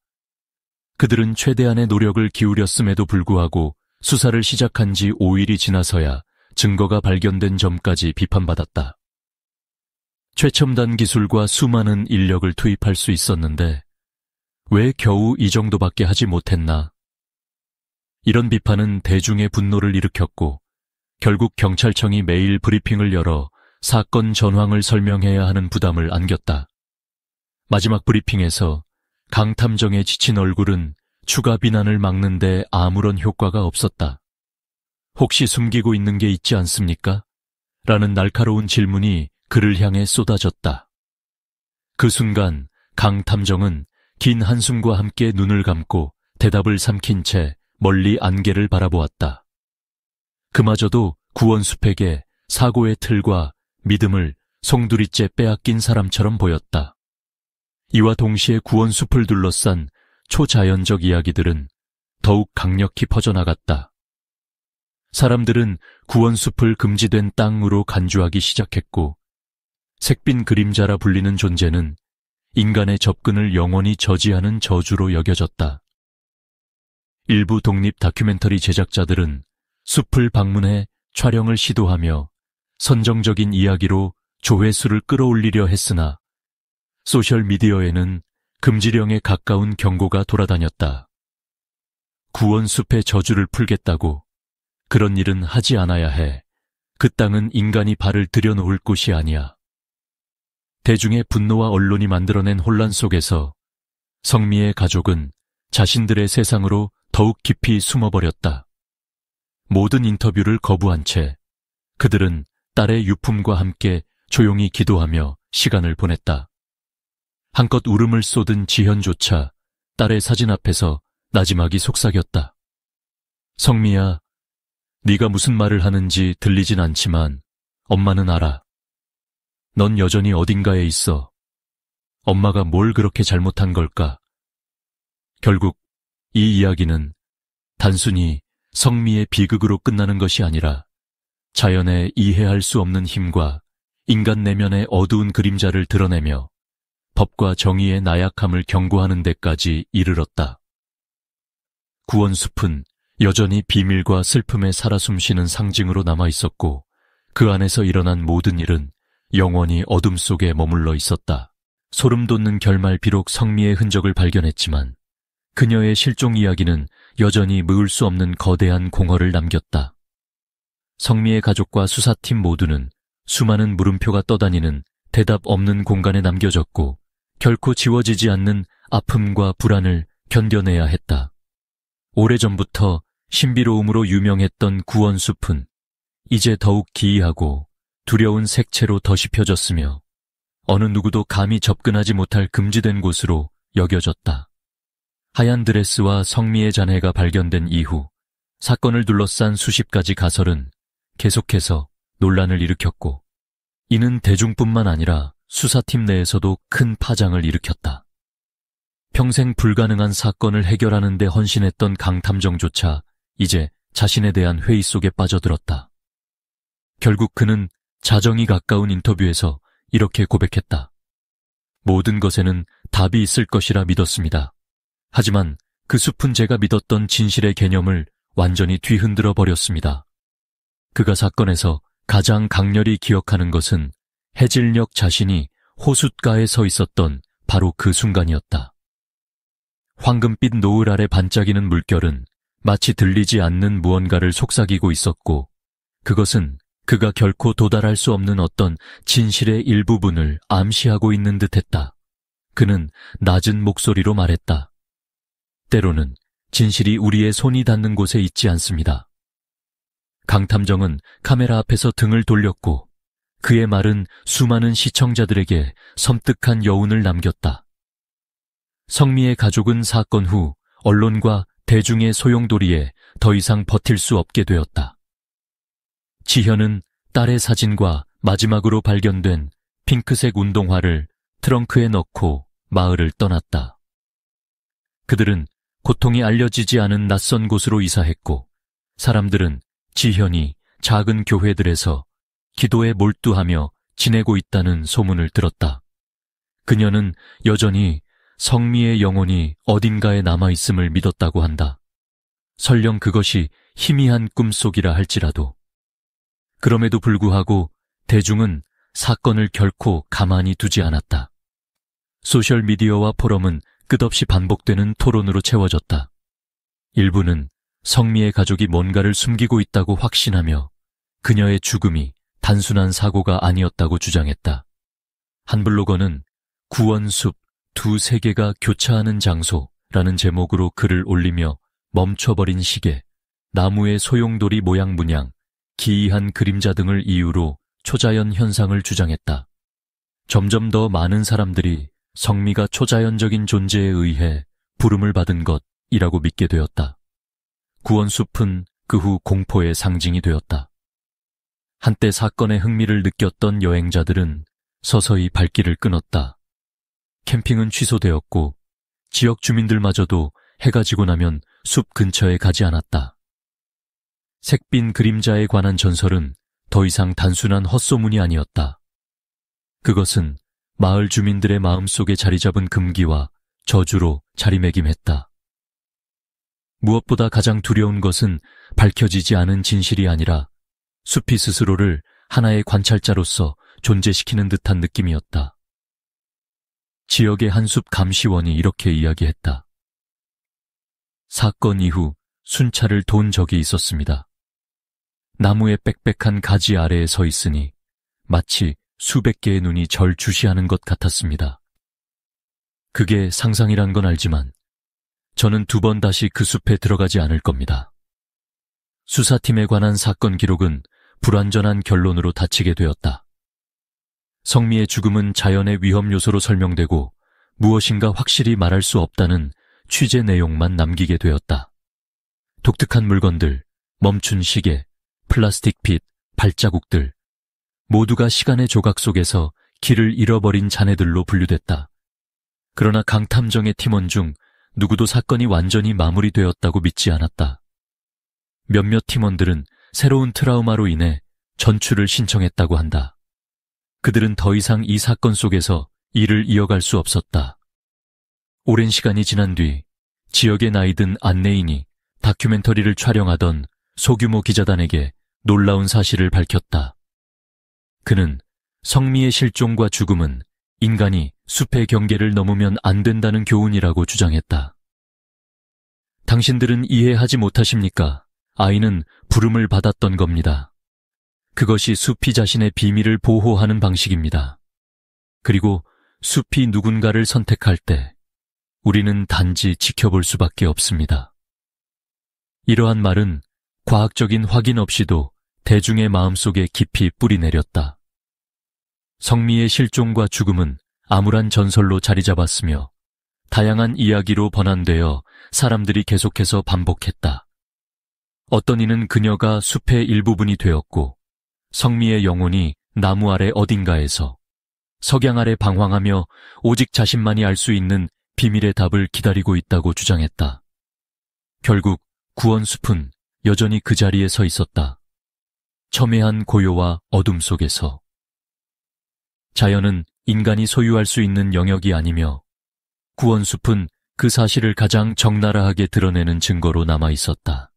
Speaker 1: 그들은 최대한의 노력을 기울였음에도 불구하고 수사를 시작한 지 5일이 지나서야 증거가 발견된 점까지 비판받았다. 최첨단 기술과 수많은 인력을 투입할 수 있었는데 왜 겨우 이 정도밖에 하지 못했나? 이런 비판은 대중의 분노를 일으켰고 결국 경찰청이 매일 브리핑을 열어 사건 전황을 설명해야 하는 부담을 안겼다. 마지막 브리핑에서 강 탐정의 지친 얼굴은 추가 비난을 막는 데 아무런 효과가 없었다. 혹시 숨기고 있는 게 있지 않습니까? 라는 날카로운 질문이 그를 향해 쏟아졌다. 그 순간 강 탐정은 긴 한숨과 함께 눈을 감고 대답을 삼킨 채 멀리 안개를 바라보았다. 그마저도 구원숲에게 사고의 틀과 믿음을 송두리째 빼앗긴 사람처럼 보였다. 이와 동시에 구원숲을 둘러싼 초자연적 이야기들은 더욱 강력히 퍼져나갔다. 사람들은 구원숲을 금지된 땅으로 간주하기 시작했고, 색빈 그림자라 불리는 존재는 인간의 접근을 영원히 저지하는 저주로 여겨졌다. 일부 독립 다큐멘터리 제작자들은 숲을 방문해 촬영을 시도하며 선정적인 이야기로 조회수를 끌어올리려 했으나 소셜미디어에는 금지령에 가까운 경고가 돌아다녔다. 구원숲의 저주를 풀겠다고 그런 일은 하지 않아야 해. 그 땅은 인간이 발을 들여놓을 곳이 아니야. 대중의 분노와 언론이 만들어낸 혼란 속에서 성미의 가족은 자신들의 세상으로 더욱 깊이 숨어버렸다. 모든 인터뷰를 거부한 채 그들은 딸의 유품과 함께 조용히 기도하며 시간을 보냈다. 한껏 울음을 쏟은 지현조차 딸의 사진 앞에서 나지막이 속삭였다. 성미야, 네가 무슨 말을 하는지 들리진 않지만 엄마는 알아. 넌 여전히 어딘가에 있어. 엄마가 뭘 그렇게 잘못한 걸까? 결국 이 이야기는 단순히 성미의 비극으로 끝나는 것이 아니라 자연의 이해할 수 없는 힘과 인간 내면의 어두운 그림자를 드러내며 법과 정의의 나약함을 경고하는 데까지 이르렀다. 구원숲은 여전히 비밀과 슬픔에 살아 숨쉬는 상징으로 남아있었고 그 안에서 일어난 모든 일은 영원히 어둠 속에 머물러 있었다. 소름 돋는 결말 비록 성미의 흔적을 발견했지만 그녀의 실종 이야기는 여전히 물을 수 없는 거대한 공허를 남겼다. 성미의 가족과 수사팀 모두는 수많은 물음표가 떠다니는 대답 없는 공간에 남겨졌고 결코 지워지지 않는 아픔과 불안을 견뎌내야 했다. 오래전부터 신비로움으로 유명했던 구원숲은 이제 더욱 기이하고 두려운 색채로 덧입혀졌으며 어느 누구도 감히 접근하지 못할 금지된 곳으로 여겨졌다. 하얀 드레스와 성미의 잔해가 발견된 이후 사건을 둘러싼 수십 가지 가설은 계속해서 논란을 일으켰고 이는 대중뿐만 아니라 수사팀 내에서도 큰 파장을 일으켰다. 평생 불가능한 사건을 해결하는 데 헌신했던 강탐정조차 이제 자신에 대한 회의 속에 빠져들었다. 결국 그는 자정이 가까운 인터뷰에서 이렇게 고백했다. 모든 것에는 답이 있을 것이라 믿었습니다. 하지만 그 숲은 제가 믿었던 진실의 개념을 완전히 뒤흔들어 버렸습니다. 그가 사건에서 가장 강렬히 기억하는 것은 해질녘 자신이 호숫가에 서 있었던 바로 그 순간이었다. 황금빛 노을 아래 반짝이는 물결은 마치 들리지 않는 무언가를 속삭이고 있었고 그것은 그가 결코 도달할 수 없는 어떤 진실의 일부분을 암시하고 있는 듯했다. 그는 낮은 목소리로 말했다. 때로는 진실이 우리의 손이 닿는 곳에 있지 않습니다. 강탐정은 카메라 앞에서 등을 돌렸고 그의 말은 수많은 시청자들에게 섬뜩한 여운을 남겼다. 성미의 가족은 사건 후 언론과 대중의 소용돌이에 더 이상 버틸 수 없게 되었다. 지현은 딸의 사진과 마지막으로 발견된 핑크색 운동화를 트렁크에 넣고 마을을 떠났다. 그들은 고통이 알려지지 않은 낯선 곳으로 이사했고 사람들은 지현이 작은 교회들에서 기도에 몰두하며 지내고 있다는 소문을 들었다. 그녀는 여전히 성미의 영혼이 어딘가에 남아있음을 믿었다고 한다. 설령 그것이 희미한 꿈속이라 할지라도. 그럼에도 불구하고 대중은 사건을 결코 가만히 두지 않았다. 소셜미디어와 포럼은 끝없이 반복되는 토론으로 채워졌다. 일부는 성미의 가족이 뭔가를 숨기고 있다고 확신하며 그녀의 죽음이 단순한 사고가 아니었다고 주장했다. 한 블로거는 구원숲 두 세계가 교차하는 장소라는 제목으로 글을 올리며 멈춰버린 시계, 나무의 소용돌이 모양 문양, 기이한 그림자 등을 이유로 초자연 현상을 주장했다. 점점 더 많은 사람들이 성미가 초자연적인 존재에 의해 부름을 받은 것이라고 믿게 되었다. 구원숲은 그 후 공포의 상징이 되었다. 한때 사건에 흥미를 느꼈던 여행자들은 서서히 발길을 끊었다. 캠핑은 취소되었고 지역 주민들마저도 해가 지고 나면 숲 근처에 가지 않았다. 색빈 그림자에 관한 전설은 더 이상 단순한 헛소문이 아니었다. 그것은 마을 주민들의 마음속에 자리잡은 금기와 저주로 자리매김했다. 무엇보다 가장 두려운 것은 밝혀지지 않은 진실이 아니라 숲이 스스로를 하나의 관찰자로서 존재시키는 듯한 느낌이었다. 지역의 한 숲 감시원이 이렇게 이야기했다. 사건 이후 순찰을 돈 적이 있었습니다. 나무의 빽빽한 가지 아래에 서 있으니 마치 수백 개의 눈이 절 주시하는 것 같았습니다. 그게 상상이란 건 알지만 저는 2번 다시 그 숲에 들어가지 않을 겁니다. 수사팀에 관한 사건 기록은 불완전한 결론으로 닫히게 되었다. 성미의 죽음은 자연의 위험 요소로 설명되고 무엇인가 확실히 말할 수 없다는 취재 내용만 남기게 되었다. 독특한 물건들, 멈춘 시계, 플라스틱 빗, 발자국들, 모두가 시간의 조각 속에서 길을 잃어버린 잔해들로 분류됐다. 그러나 강탐정의 팀원 중 누구도 사건이 완전히 마무리되었다고 믿지 않았다. 몇몇 팀원들은 새로운 트라우마로 인해 전출을 신청했다고 한다. 그들은 더 이상 이 사건 속에서 일을 이어갈 수 없었다. 오랜 시간이 지난 뒤 지역의 나이든 안내인이 다큐멘터리를 촬영하던 소규모 기자단에게 놀라운 사실을 밝혔다. 그는 성미의 실종과 죽음은 인간이 숲의 경계를 넘으면 안 된다는 교훈이라고 주장했다. 당신들은 이해하지 못하십니까? 아이는 부름을 받았던 겁니다. 그것이 숲이 자신의 비밀을 보호하는 방식입니다. 그리고 숲이 누군가를 선택할 때 우리는 단지 지켜볼 수밖에 없습니다. 이러한 말은 과학적인 확인 없이도 대중의 마음속에 깊이 뿌리 내렸다. 성미의 실종과 죽음은 암울한 전설로 자리 잡았으며 다양한 이야기로 번안되어 사람들이 계속해서 반복했다. 어떤 이는 그녀가 숲의 일부분이 되었고 성미의 영혼이 나무 아래 어딘가에서 석양 아래 방황하며 오직 자신만이 알 수 있는 비밀의 답을 기다리고 있다고 주장했다. 결국 구원숲은 여전히 그 자리에 서 있었다. 첨예한 고요와 어둠 속에서. 자연은 인간이 소유할 수 있는 영역이 아니며 구원숲은 그 사실을 가장 적나라하게 드러내는 증거로 남아 있었다.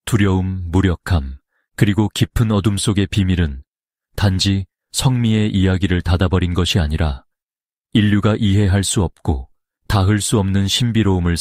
Speaker 1: 두려움, 무력함, 그리고 깊은 어둠 속의 비밀은 단지 성미의 이야기를 닫아버린 것이 아니라 인류가 이해할 수 없고 닿을 수 없는 신비로움을